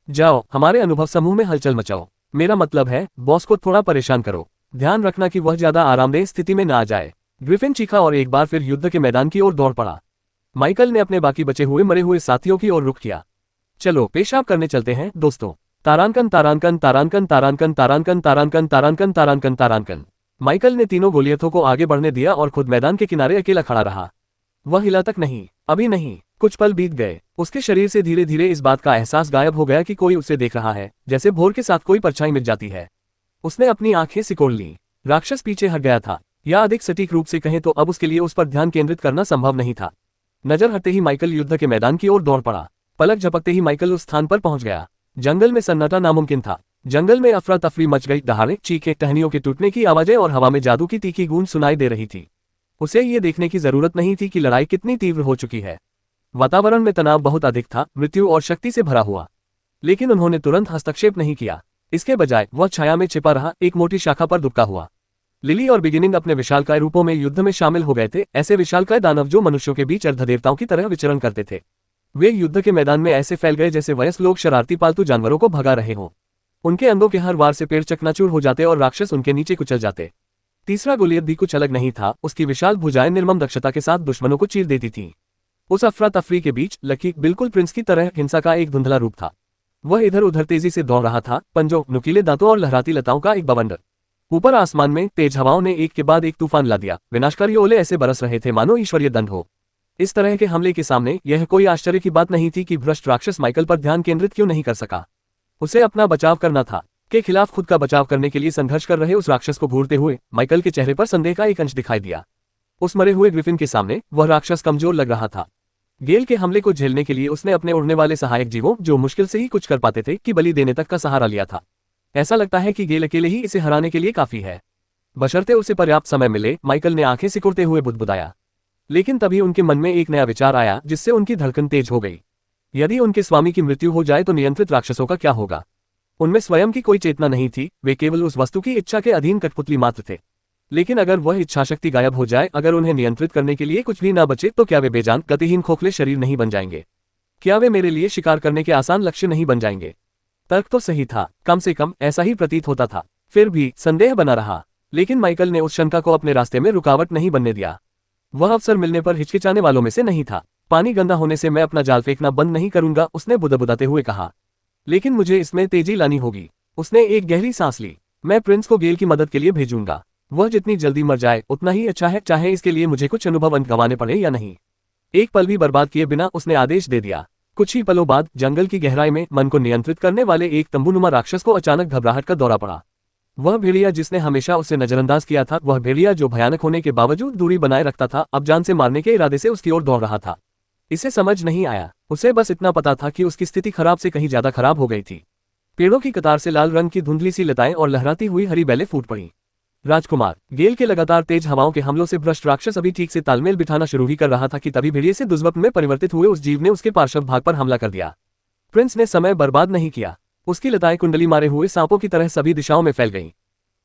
जाओ, हमारे अनुभव समूह में हलचल मचाओ। मेरा मतलब है, बॉस को थोड़ा परेशान करो। ध्यान रखना कि वह ज्यादा आरामदेह स्थिति में न आ जाए। ग्रिफिन चीखा और एक बार फिर युद्ध के मैदान की ओर दौड़ पड़ा। माइकल ने अपने बाकी बचे हुए मरे हुए साथियों की ओर रुख किया। चलो पेशाब करने चलते हैं दोस्तों। तारानकन तारानकन तारानकन तारानकन तारानकन तारानकन तारानकन तारानकन तारानकन। माइकल ने तीनों गोलियतों को आगे बढ़ने दिया और खुद मैदान के किनारे अकेला खड़ा रहा। वह हिला तक नहीं, अभी नहीं। कुछ पल बीत गए। उसके शरीर से धीरे धीरे इस बात का एहसास गायब हो गया कि कोई उसे देख रहा है, जैसे भोर के साथ कोई परछाई मिट जाती है। उसने अपनी आंखें सिकोड़ लीं। राक्षस पीछे हट गया था, या अधिक सटीक रूप से कहें तो अब उसके लिए उस पर ध्यान केंद्रित करना संभव नहीं था। नजर हटते ही माइकल युद्ध के मैदान की ओर दौड़ पड़ा। पलक झपकते ही माइकल उस स्थान पर पहुंच गया। जंगल में सन्नाटा नामुमकिन था। जंगल में अफरा तफरी मच गई, दहाड़े, चीखें, टहनियों के टूटने की आवाजें और हवा में जादू की तीखी गूंज सुनाई दे रही थी। उसे ये देखने की जरूरत नहीं थी कि लड़ाई कितनी तीव्र हो चुकी है। वातावरण में तनाव बहुत अधिक था, मृत्यु और शक्ति से भरा हुआ। लेकिन उन्होंने तुरंत हस्तक्षेप नहीं किया। इसके बजाय वह छाया में छिपा रहा, एक मोटी शाखा पर दुबका हुआ। लिली और बिगिनिंग अपने विशालकाय रूपों में युद्ध में शामिल हो गए थे, ऐसे विशालकाय दानव जो मनुष्यों के बीच अर्धदेवताओं की तरह विचरण करते थे। वे युद्ध के मैदान में ऐसे फैल गए जैसे वयस्क लोग शरारती पालतू जानवरों को भगा रहे हों। उनके अंगों के हर वार से पेड़ चकनाचूर हो जाते और राक्षस उनके नीचे कुचल जाते। तीसरा गोलियत भी कुछ अलग नहीं था, उसकी विशाल भुजाएं निर्मम दक्षता के साथ दुश्मनों को चीर देती थीं। उस अफरा तफरी के बीच लकी बिल्कुल प्रिंस की तरह हिंसा का एक धुंधला रूप था। वह इधर उधर तेजी से दौड़ रहा था, पंजों, नुकीले दांतों और लहराती लताओं का एक बवंडर। ऊपर आसमान में तेज हवाओं ने एक के बाद एक तूफान ला दिया। विनाशकारी ओले ऐसे बरस रहे थे मानो ईश्वरीय दंड हो। इस तरह के हमले के सामने यह कोई आश्चर्य की बात नहीं थी कि भ्रष्ट राक्षस माइकल पर ध्यान केंद्रित क्यों नहीं कर सका। उसे अपना बचाव करना था। के खिलाफ खुद का बचाव करने के लिए संघर्ष कर रहे उस राक्षस को घूरते हुए माइकल के चेहरे पर संदेह का एक अंश दिखाई दिया। उस मरे हुए ग्रिफिन के सामने वह राक्षस कमजोर लग रहा था। गेल के हमले को झेलने के लिए उसने अपने उड़ने वाले सहायक जीवों, जो मुश्किल से ही कुछ कर पाते थे, की बलि देने तक का सहारा लिया था। ऐसा लगता है कि गेल अकेले ही इसे हराने के लिए काफी है, बशर्ते उसे पर्याप्त समय मिले। माइकल ने आंखें सिकुड़ते हुए बुदबुदाया। लेकिन तभी उनके मन में एक नया विचार आया जिससे उनकी धड़कन तेज हो गई। यदि उनके स्वामी की मृत्यु हो जाए तो नियंत्रित राक्षसों का क्या होगा? उनमें स्वयं की कोई चेतना नहीं थी, वे केवल उस वस्तु की इच्छा के अधीन कठपुतली मात्र थे। लेकिन अगर वह इच्छाशक्ति गायब हो जाए, अगर उन्हें नियंत्रित करने के लिए कुछ भी ना बचे, तो क्या वे बेजान, गतिहीन, खोखले शरीर नहीं बन जाएंगे? क्या वे मेरे लिए शिकार करने के आसान लक्ष्य नहीं बन जाएंगे? तर्क तो सही था, कम से कम ऐसा ही प्रतीत होता था। फिर भी संदेह बना रहा। लेकिन माइकल ने उस शंका को अपने रास्ते में रुकावट नहीं बनने दिया। वह अवसर मिलने पर हिचकिचाने वालों में से नहीं था। पानी गंदा होने से मैं अपना जाल फेंकना बंद नहीं करूंगा, उसने बुदबुदाते हुए कहा। लेकिन मुझे इसमें तेजी लानी होगी। उसने एक गहरी सांस ली। मैं प्रिंस को गेल की मदद के लिए भेजूंगा। वह जितनी जल्दी मर जाए उतना ही अच्छा है, चाहे इसके लिए मुझे कुछ अनुभव अंत गंवाने पड़े या नहीं। एक पल भी बर्बाद किए बिना उसने आदेश दे दिया। कुछ ही पलों बाद जंगल की गहराई में मन को नियंत्रित करने वाले एक तंबूनुमा राक्षस को अचानक घबराहट का दौरा पड़ा। वह भेड़िया जिसने हमेशा उसे नजरअंदाज किया था, वह भेड़िया जो भयानक होने के बावजूद दूरी बनाए रखता था, अब जान से मारने के इरादे से उसकी ओर दौड़ रहा था। इसे समझ नहीं आया। उसे बस इतना पता था कि उसकी स्थिति खराब से कहीं ज्यादा खराब हो गई थी। पेड़ों की कतार से लाल रंग की धुंधली सी लताएं और लहराती हुई हरी बेलें फूट पड़ी। राजकुमार, गेल के लगातार तेज हवाओं के हमलों से भ्रष्ट राक्षस अभी ठीक से तालमेल बिठाना शुरू ही कर रहा था कि तभी भेड़िए से दुष्वप्न में परिवर्तित हुए उस जीव ने उसके पार्श्व भाग पर हमला कर दिया। प्रिंस ने समय बर्बाद नहीं किया। उसकी लताएं कुंडली मारे हुए सांपों की तरह सभी दिशाओं में फैल गईं।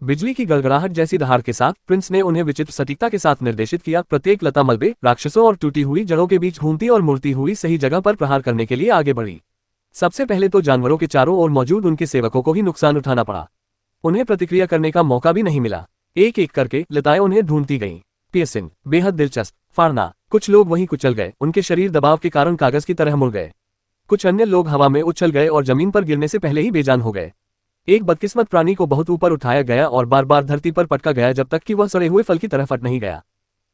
बिजली की गड़गड़ाहट जैसी दहाड़ के साथ प्रिंस ने उन्हें विचित्र सटीकता के साथ निर्देशित किया। प्रत्येक लता मलबे, राक्षसों और टूटी हुई जड़ों के बीच घूमती और मुड़ती हुई सही जगह पर प्रहार करने के लिए आगे बढ़ी। सबसे पहले तो जानवरों के चारों ओर मौजूद उनके सेवकों को ही नुकसान उठाना पड़ा। उन्हें प्रतिक्रिया करने का मौका भी नहीं मिला। एक एक करके लताएं उन्हें ढूंढती गईं। पियर्सिंग, बेहद दिलचस्प, फाड़ना। कुछ लोग वहीं कुचल गए, उनके शरीर दबाव के कारण कागज की तरह मुड़ गए। कुछ अन्य लोग हवा में उछल गए और जमीन पर गिरने से पहले ही बेजान हो गए। एक बदकिस्मत प्राणी को बहुत ऊपर उठाया गया और बार बार धरती पर पटका गया जब तक कि वह सड़े हुए फल की तरह फट नहीं गया।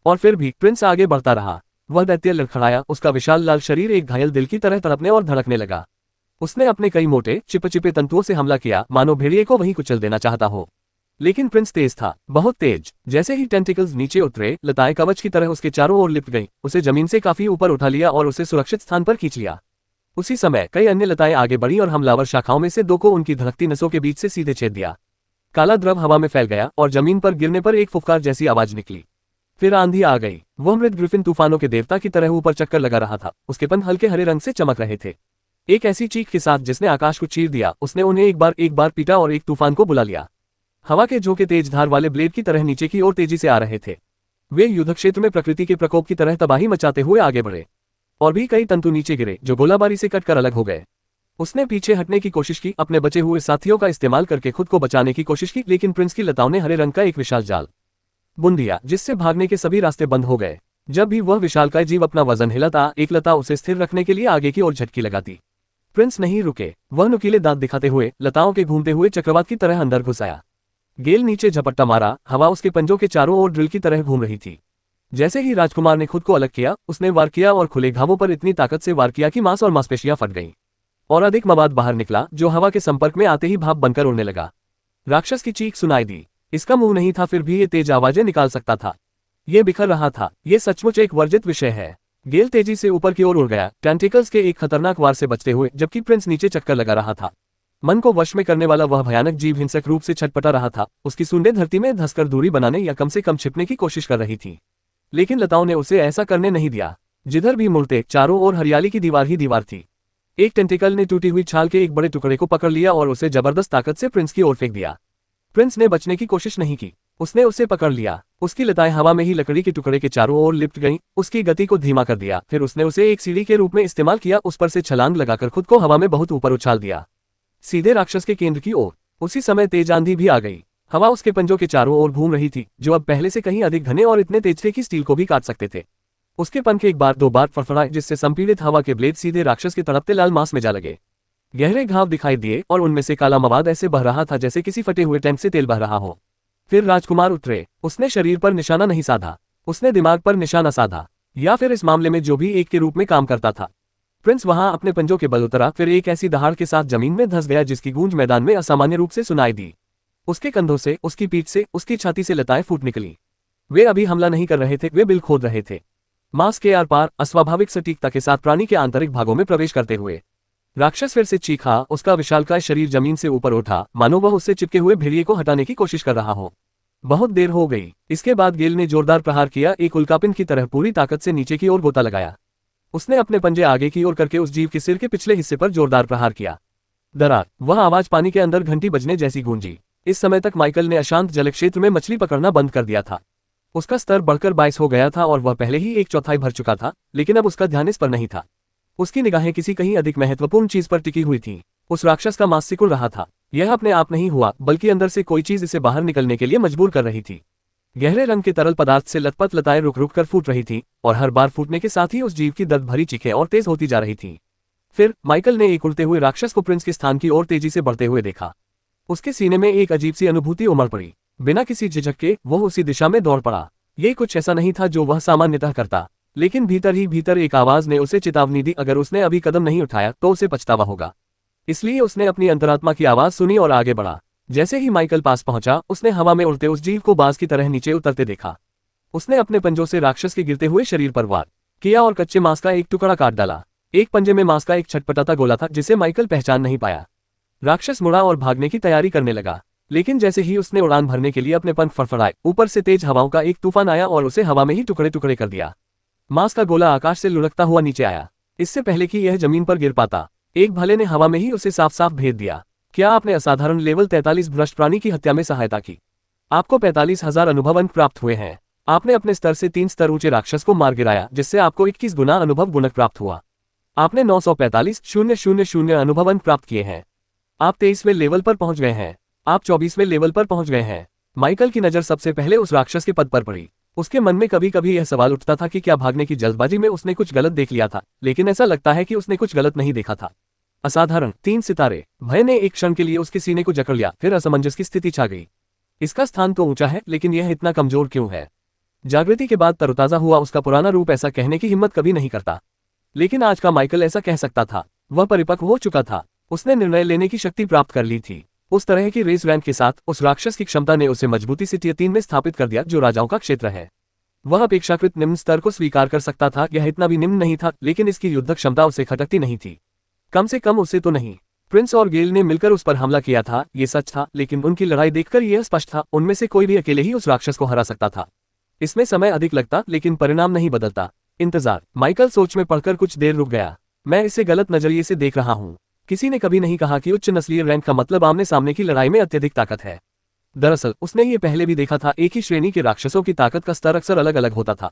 और फिर भी प्रिंस आगे बढ़ता रहा। वह दैत्य लड़खड़ाया, उसका विशाल लाल शरीर एक घायल दिल की तरह तड़पने और धड़कने लगा। उसने अपने कई मोटे चिपचिपे तंतुओं से हमला किया, मानो भेड़िए को वहीं कुचल देना चाहता हो। लेकिन प्रिंस तेज था, बहुत तेज। जैसे ही टेंटिकल्स नीचे उतरे, लताएं कवच की तरह उसके चारों ओर लिपट गईं, उसे जमीन से काफी ऊपर उठा लिया और उसे सुरक्षित स्थान पर खींच लिया। उसी समय कई अन्य लताएं आगे बढ़ी और हमलावर शाखाओं में से दो को उनकी धड़कती नसों के बीच से सीधे छेद दिया। काला द्रव हवा में फैल गया और जमीन पर गिरने पर एक फुफकार जैसी आवाज निकली। फिर आंधी आ गई। वह मृत ग्रिफिन तूफानों के देवता की तरह ऊपर चक्कर लगा रहा था। उसके पंख हल्के हरे रंग से चमक रहे थे। एक ऐसी चीख के साथ जिसने आकाश को चीर दिया, उसने उन्हें एक बार पीटा और एक तूफान को बुला लिया। हवा के झोंके तेज धार वाले ब्लेड की तरह नीचे की ओर तेजी से आ रहे थे। वे युद्ध क्षेत्र में प्रकृति के प्रकोप की तरह तबाही मचाते हुए आगे बढ़े। और भी कई तंतु नीचे गिरे जो गोलाबारी से कटकर अलग हो गए। उसने पीछे हटने की कोशिश की, अपने बचे हुए साथियों का इस्तेमाल करके खुद को बचाने की कोशिश की, लेकिन प्रिंस की लताओं ने हरे रंग का एक विशाल जाल बुन दिया जिससे भागने के सभी रास्ते बंद हो गए। जब भी वह विशालकाय जीव अपना वजन हिलाता, एक लता उसे स्थिर रखने के लिए आगे की ओर झटकी लगाती। प्रिंस नहीं रुके। वह नुकीले दांत दिखाते हुए लताओं के घूमते हुए चक्रवात की तरह अंदर घुस आया। गेल नीचे झपट्टा मारा, हवा उसके पंजों के चारों ओर ड्रिल की तरह घूम रही थी। जैसे ही राजकुमार ने खुद को अलग किया, उसने वार किया और खुले घावों पर इतनी ताकत से वार किया कि मांस और मांसपेशियां फट गईं। और अधिक मवाद बाहर निकला जो हवा के संपर्क में आते ही भाप बनकर उड़ने लगा। राक्षस की चीख सुनाई दी। इसका मुंह नहीं था, फिर भी ये तेज आवाजें निकाल सकता था। ये बिखर रहा था। ये सचमुच एक वर्जित विषय है। गेल तेजी से ऊपर की ओर उड़ गया, टेंटिकल्स के एक खतरनाक वार से बचते हुए, जबकि प्रिंस नीचे चक्कर लगा रहा था। मन को वश में करने वाला वह भयानक जीव हिंसक रूप से छटपटा रहा था। उसकी सूंडें धरती में धंसकर दूरी बनाने या कम से कम छिपने की कोशिश कर रही थी, लेकिन लताओं ने उसे ऐसा करने नहीं दिया। जिधर भी मुड़ते चारों ओर हरियाली की दीवार ही दीवार थी। एक टेंटिकल ने टूटी हुई छाल के एक बड़े टुकड़े को पकड़ लिया और उसे जबरदस्त ताकत से प्रिंस की ओर फेंक दिया। प्रिंस ने बचने की कोशिश नहीं की, उसने उसे पकड़ लिया। उसकी लताएं हवा में ही लकड़ी के टुकड़े के चारों ओर लिपट गईं, उसकी गति को धीमा कर दिया। फिर उसने उसे एक सीढ़ी के रूप में इस्तेमाल किया, उस पर से छलांग लगाकर खुद को हवा में बहुत ऊपर उछाल दिया, सीधे राक्षस के केंद्र की ओर। उसी समय तेज आंधी भी आ गई। हवा उसके पंजों के चारों ओर घूम रही थी, जो अब पहले से कहीं अधिक घने और इतने तेज थे कि स्टील को भी काट सकते थे। उसके पंख एक बार दो बार फड़फड़ाए, जिससे संपीड़ित हवा के ब्लेड सीधे राक्षस के तड़पते लाल मांस में जा लगे। गहरे घाव दिखाई दिए और उनमें से काला मवाद ऐसे बह रहा था जैसे किसी फटे हुए टैंक से तेल बह रहा हो। फिर राजकुमार उतरे। उसने शरीर पर निशाना नहीं साधा, उसने दिमाग पर निशाना साधा, या फिर इस मामले में जो भी एक के रूप में काम करता था। प्रिंस वहां अपने पंजों के बल उतरा, फिर एक ऐसी दहाड़ के साथ जमीन में धंस गया जिसकी गूंज मैदान में असामान्य रूप से सुनाई दी। उसके कंधों से, उसकी पीठ से, उसकी छाती से लताएं फूट निकली। वे अभी हमला नहीं कर रहे थे, वे बिल खोद रहे थे, मांस के आर पार अस्वाभाविक सटीकता के साथ प्राणी के आंतरिक भागों में प्रवेश करते हुए। राक्षस फिर से चीखा, उसका विशालकाय शरीर जमीन से ऊपर उठा, मानो वह उससे चिपके हुए भेड़िए को हटाने की कोशिश कर रहा हो। बहुत देर हो गई। इसके बाद गेल ने जोरदार प्रहार किया, एक उल्कापिंड की तरह पूरी ताकत से नीचे की ओर गोता लगाया। उसने अपने पंजे आगे की ओर करके उस जीव के सिर के पिछले हिस्से पर जोरदार प्रहार किया। दरार, वह आवाज पानी के अंदर घंटी बजने जैसी गूंजी। इस समय तक माइकल ने अशांत जलक्षेत्र में मछली पकड़ना बंद कर दिया था। उसका स्तर बढ़कर 22 हो गया था और वह पहले ही 1/4 भर चुका था, लेकिन अब उसका ध्यान इस पर नहीं था। उसकी निगाहें किसी कहीं अधिक महत्वपूर्ण चीज पर टिकी हुई थीं। उस राक्षस का मांस सिकुड़ रहा था। यह अपने आप नहीं हुआ, बल्कि अंदर से कोई चीज इसे बाहर निकलने के लिए मजबूर कर रही थी। गहरे रंग के तरल पदार्थ से लथपथ लताएं रुक रुक कर फूट रही थीं, और हर बार फूटने के साथ ही उस जीव की दर्द भरी चीखें और तेज होती जा रही थीं। फिर माइकल ने एक उड़ते हुए राक्षस को प्रिंस के स्थान की ओर तेजी से बढ़ते हुए देखा। उसके सीने में एक अजीब सी अनुभूति उमड़ पड़ी। बिना किसी झिझक के वह उसी दिशा में दौड़ पड़ा। ये कुछ ऐसा नहीं था जो वह सामान्यतः करता, लेकिन भीतर ही भीतर एक आवाज ने उसे चेतावनी दी, अगर उसने अभी कदम नहीं उठाया तो उसे पछतावा होगा। इसलिए उसने अपनी अंतरात्मा की आवाज सुनी और आगे बढ़ा। जैसे ही माइकल पास पहुंचा, उसने हवा में उड़ते उस जीव को बाज की तरह नीचे उतरते देखा। उसने अपने पंजों से राक्षस के गिरते हुए शरीर पर वार किया और कच्चे मांस का एक टुकड़ा काट डाला। एक पंजे में मांस का एक छटपटाता गोला था जिसे माइकल पहचान नहीं पाया। राक्षस मुड़ा और भागने की तैयारी करने लगा, लेकिन जैसे ही उसने उड़ान भरने के लिए अपने पंख फड़फड़ाए, ऊपर से तेज हवाओं का एक तूफान आया और उसे हवा में ही टुकड़े टुकड़े कर दिया। मांस का गोला आकाश से लुढ़कता हुआ नीचे आया। इससे पहले कि यह जमीन पर गिर पाता, एक भाले ने हवा में ही उसे साफ साफ भेद दिया। क्या आपने असाधारण लेवल 43 भ्रष्ट प्राणी की हत्या में सहायता की? आपको 45,000 अनुभव अंक प्राप्त हुए हैं। आपने अपने स्तर से 3 स्तर ऊंचे राक्षस को मार गिराया, जिससे आपको 21 गुना अनुभव गुणक प्राप्त हुआ। आपने 945,000 अनुभव अंक प्राप्त किए हैं। आप 23वें लेवल पर पहुंच गए हैं। आप 24वें लेवल पर पहुंच गए हैं। माइकल की नजर सबसे पहले उस राक्षस के पद पर पड़ी। उसके मन में कभी कभी यह सवाल उठता था कि क्या भागने की जल्दबाजी में उसने कुछ गलत देख लिया था, लेकिन ऐसा लगता है कि उसने कुछ गलत नहीं देखा था। असाधारण 3 सितारे। भय ने एक क्षण के लिए उसके सीने को जकड़ लिया, फिर असमंजस की स्थिति छा गई। इसका स्थान तो ऊंचा है, लेकिन यह इतना कमजोर क्यों है? जागृति के बाद तरोताजा हुआ उसका पुराना रूप ऐसा कहने की हिम्मत कभी नहीं करता, लेकिन आज का माइकल ऐसा कह सकता था। वह परिपक्व हो चुका था। उसने निर्णय लेने की शक्ति प्राप्त कर ली थी। उस तरह की रेस रैंक के साथ उस राक्षस की क्षमता ने उसे मजबूती से टियर 3 में स्थापित कर दिया, जो राजाओं का क्षेत्र है। वह अपेक्षाकृत निम्न स्तर को स्वीकार कर सकता था। यह इतना भी निम्न नहीं था, लेकिन इसकी युद्ध क्षमता उसे खटकती नहीं थी, कम से कम उसे तो नहीं। प्रिंस और गेल ने मिलकर उस पर हमला किया था, ये सच था, लेकिन उनकी लड़ाई देखकर यह स्पष्ट था, उनमें से कोई भी अकेले ही उस राक्षस को हरा सकता था। इसमें समय अधिक लगता, लेकिन परिणाम नहीं बदलता। इंतजार। माइकल सोच में पड़कर कुछ देर रुक गया। मैं इसे गलत नजरिए से देख रहा हूँ। किसी ने कभी नहीं कहा कि उच्च नस्लीय रैंक का मतलब आमने सामने की लड़ाई में अत्यधिक ताकत है। दरअसल उसने ये पहले भी देखा था, एक ही श्रेणी के राक्षसों की ताकत का स्तर अक्सर अलग अलग होता था।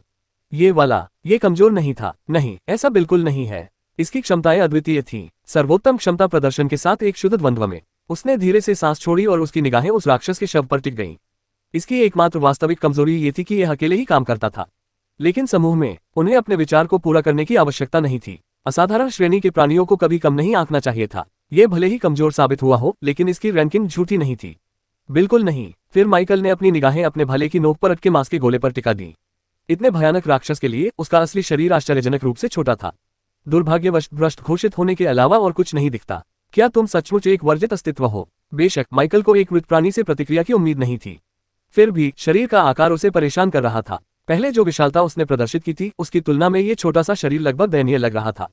ये वाला, ये कमजोर नहीं था। नहीं, ऐसा बिल्कुल नहीं है। इसकी क्षमताएं अद्वितीय थीं, सर्वोत्तम क्षमता प्रदर्शन के साथ एक शुद्ध द्वंद्व में। उसने धीरे से सांस छोड़ी और उसकी निगाहें उस राक्षस के शव पर टिक गईं। इसकी एकमात्र वास्तविक कमजोरी ये थी कि यह अकेले ही काम करता था, लेकिन समूह में उन्हें अपने विचार को पूरा करने की आवश्यकता नहीं थी। असाधारण श्रेणी के प्राणियों को कभी कम नहीं आंकना चाहिए था। यह भले ही कमजोर साबित हुआ हो, लेकिन इसकी रैंकिंग झूठी नहीं थी, बिल्कुल नहीं। फिर माइकल ने अपनी निगाहें अपने भाले की नोक पर अटके मांस के गोले पर टिका दी। इतने भयानक राक्षस के लिए उसका असली शरीर आश्चर्यजनक रूप से छोटा था। दुर्भाग्यवश भ्रष्ट घोषित होने के अलावा और कुछ नहीं दिखता। क्या तुम सचमुच एक वर्जित अस्तित्व हो? बेशक माइकल को एक मृत प्राणी से प्रतिक्रिया की उम्मीद नहीं थी, फिर भी शरीर का आकार उसे परेशान कर रहा था। पहले जो विशालता उसने प्रदर्शित की थी उसकी तुलना में ये छोटा सा शरीर लगभग दयनीय लग रहा था।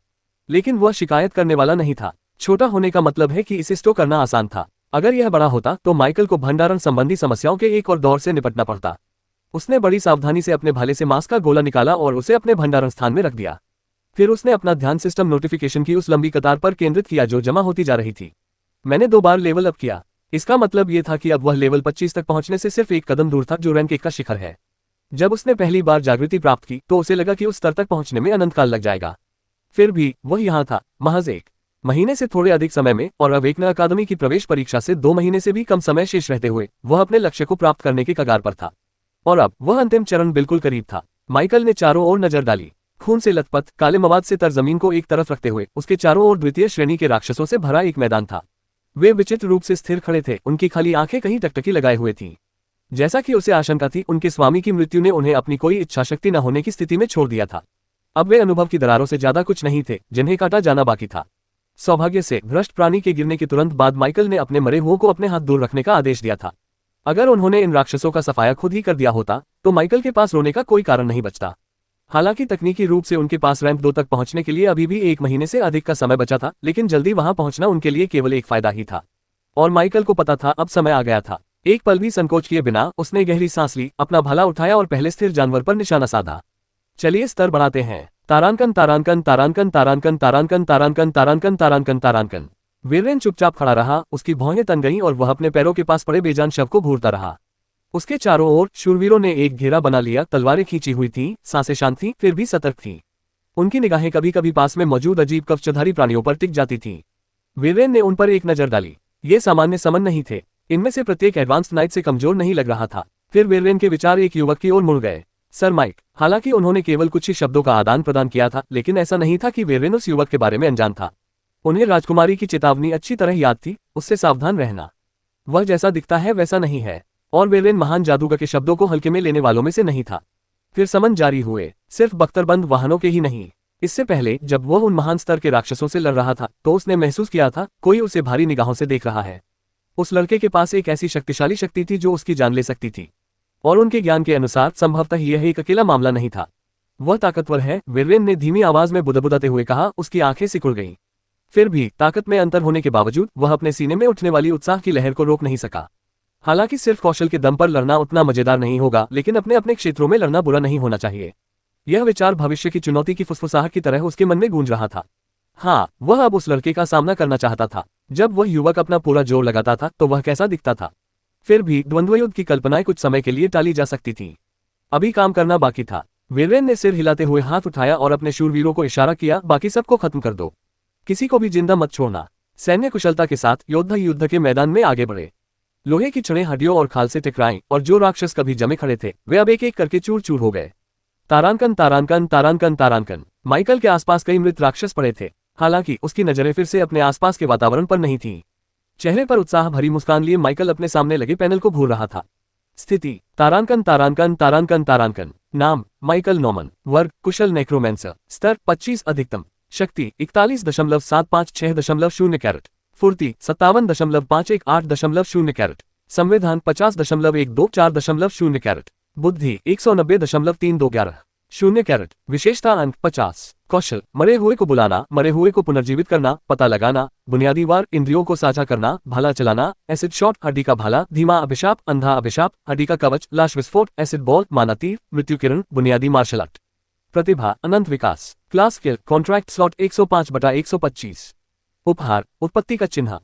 लेकिन वह शिकायत करने वाला नहीं था। छोटा होने का मतलब है कि इसे स्टो करना आसान था। अगर यह बड़ा होता तो माइकल को भंडारण संबंधी समस्याओं के एक और दौर से निपटना पड़ता। उसने बड़ी सावधानी से अपने भाले से मांस का गोला निकाला और उसे अपने भंडारण स्थान में रख दिया। फिर उसने अपना ध्यान सिस्टम नोटिफिकेशन की उस लंबी कतार पर केंद्रित किया जो जमा होती जा रही थी। मैंने 2 बार लेवल अप किया। इसका मतलब यह था कि अब वह लेवल 25 तक पहुंचने से सिर्फ एक कदम दूर था, जो रैंक 1 का शिखर है। जब उसने पहली बार जागृति प्राप्त की तो उसे लगा कि उस स्तर तक पहुंचने में अनंत काल लग जाएगा। फिर भी वह यहाँ था, महज 1 महीने से थोड़े अधिक समय में, और अवेकना अकादमी की प्रवेश परीक्षा से 2 महीने से भी कम समय शेष रहते हुए वह अपने लक्ष्य को प्राप्त करने के कगार पर था। और अब वह अंतिम चरण बिल्कुल करीब था। माइकल ने चारों ओर नजर डाली। खून से लथपथ काले मवाद से तर जमीन को एक तरफ रखते हुए उसके चारों ओर द्वितीय श्रेणी के राक्षसों से भरा एक मैदान था। वे विचित्र रूप से स्थिर खड़े थे, उनकी खाली आंखें कहीं टकटकी लगाए हुए थीं। जैसा कि उसे आशंका थी, उनके स्वामी की मृत्यु ने उन्हें अपनी कोई इच्छा शक्ति न होने की स्थिति में छोड़ दिया था। अब वे अनुभव की दरारों से ज्यादा कुछ नहीं थे जिन्हें काटा जाना बाकी था। सौभाग्य से भ्रष्ट प्राणी के गिरने के तुरंत बाद माइकल ने अपने मरे हुओं को अपने हाथ दूर रखने का आदेश दिया था। अगर उन्होंने इन राक्षसों का सफाया खुद ही कर दिया होता तो माइकल के पास रोने का कोई कारण नहीं बचता। हालांकि तकनीकी रूप से उनके पास रैंक 2 तक पहुंचने के लिए अभी भी 1 महीने से अधिक का समय बचा था, लेकिन जल्दी वहां पहुंचना उनके लिए केवल एक फायदा ही था। और माइकल को पता था अब समय आ गया था। एक पल भी संकोच किए बिना उसने गहरी सांस ली, अपना भाला उठाया और पहले स्थिर जानवर पर निशाना साधा। चलिए स्तर बढ़ाते हैं। तारांकन तारांकन तारांकन तारांकन तारांकन तारांकन तारांकन तारांकन तारांकन। वीरेन चुपचाप खड़ा रहा, उसकी भौहें तन गईं और वह अपने पैरों के पास पड़े बेजान शव को घूरता रहा। उसके चारों ओर शूरवीरों ने एक घेरा बना लिया, तलवारें खींची हुई थीं, सांसें शांत थीं, फिर भी सतर्क थीं। उनकी निगाहें कभी कभी पास में मौजूद अजीब कवचधारी प्राणियों पर टिक जाती थीं। वीरेन ने उन पर एक नजर डाली। ये सामान्य समन नहीं थे, इनमें से प्रत्येक एडवांस्ड नाइट से कमजोर नहीं लग रहा था। फिर वीरेन के विचार एक युवक की ओर मुड़ गए, सर माइक। हालांकि उन्होंने केवल कुछ ही शब्दों का आदान प्रदान किया था, लेकिन ऐसा नहीं था कि वीरेन उस युवक के बारे में अनजान था। उन्हें राजकुमारी की चेतावनी अच्छी तरह याद थी, उससे सावधान रहना। वह जैसा दिखता है वैसा नहीं है। और वीरेन महान जादूगर के शब्दों को हल्के में लेने वालों में से नहीं था। फिर समन जारी हुए, सिर्फ बख्तरबंद वाहनों के ही नहीं। इससे पहले जब वह उन महान स्तर के राक्षसों से लड़ रहा था तो उसने महसूस किया था कोई उसे भारी निगाहों से देख रहा है। उस लड़के के पास एक ऐसी शक्तिशाली शक्ति थी जो उसकी जान ले सकती थी, और उनके ज्ञान के अनुसार संभवतः यह एक अकेला मामला नहीं था। वह ताकतवर है, वीरेन ने धीमी आवाज में बुदबुदाते हुए कहा। उसकी आंखें सिकुड़ गईं। फिर भी ताकत में अंतर होने के बावजूद वह अपने सीने में उठने वाली उत्साह की लहर को रोक नहीं सका। हालांकि सिर्फ कौशल के दम पर लड़ना उतना मजेदार नहीं होगा, लेकिन अपने अपने क्षेत्रों में लड़ना बुरा नहीं होना चाहिए। यह विचार भविष्य की चुनौती की फुसफुसाहट की तरह उसके मन में गूंज रहा था। हाँ, वह अब उस लड़के का सामना करना चाहता था। जब वह युवक अपना पूरा जोर लगाता था तो वह कैसा दिखता था। फिर भी द्वंद्वयुद्ध की कल्पनाएं कुछ समय के लिए टाली जा सकती थीं। अभी काम करना बाकी था। वीरेन ने सिर हिलाते हुए हाथ उठाया और अपने शूरवीरों को इशारा किया, बाकी सबको खत्म कर दो, किसी को भी जिंदा मत छोड़ना। सैन्य कुशलता के साथ योद्धा युद्ध के मैदान में आगे बढ़े। लोहे की छड़ें हड्डियों और खाल से टकराईं, और जो राक्षस कभी जमे खड़े थे वे अब एक एक करके चूर चूर हो गए। तारांकन तारांकन तारांकन तारांकन। माइकल के आसपास कई मृत राक्षस पड़े थे, हालांकि उसकी नजरें फिर से अपने आसपास के वातावरण पर नहीं थीं। चेहरे पर उत्साह भरी मुस्कान लिए माइकल अपने सामने लगे पैनल को घूर रहा था। स्थिति तारांकन तारांकन तारांकन तारांकन। नाम माइकल नॉमन। वर्ग कुशल नेक्रोमेंसर। स्तर 25 अधिकतम। शक्ति 41.756.0 कैरेट। फुर्ती 57.518.0 कैरेट। संविधान 50.124.0 कैरेट। बुद्धि 190.311 कैरेट। विशेषता अंक 50। कौशल मरे हुए को बुलाना, मरे हुए को पुनर्जीवित करना, पता लगाना, बुनियादी वार इंद्रियों को साझा करना, भाला चलाना, एसिड शॉट, हड्डी का भाला, धीमा अभिशाप, अंधा अभिशाप, हड्डी का कवच, लाश विस्फोट, एसिड बॉल, माना तीर, मृत्यु किरण, बुनियादी मार्शल आर्ट। प्रतिभा अनंत विकास। Class skill contract slot 105/125। उपहार उत्पत्ति का चिन्ह,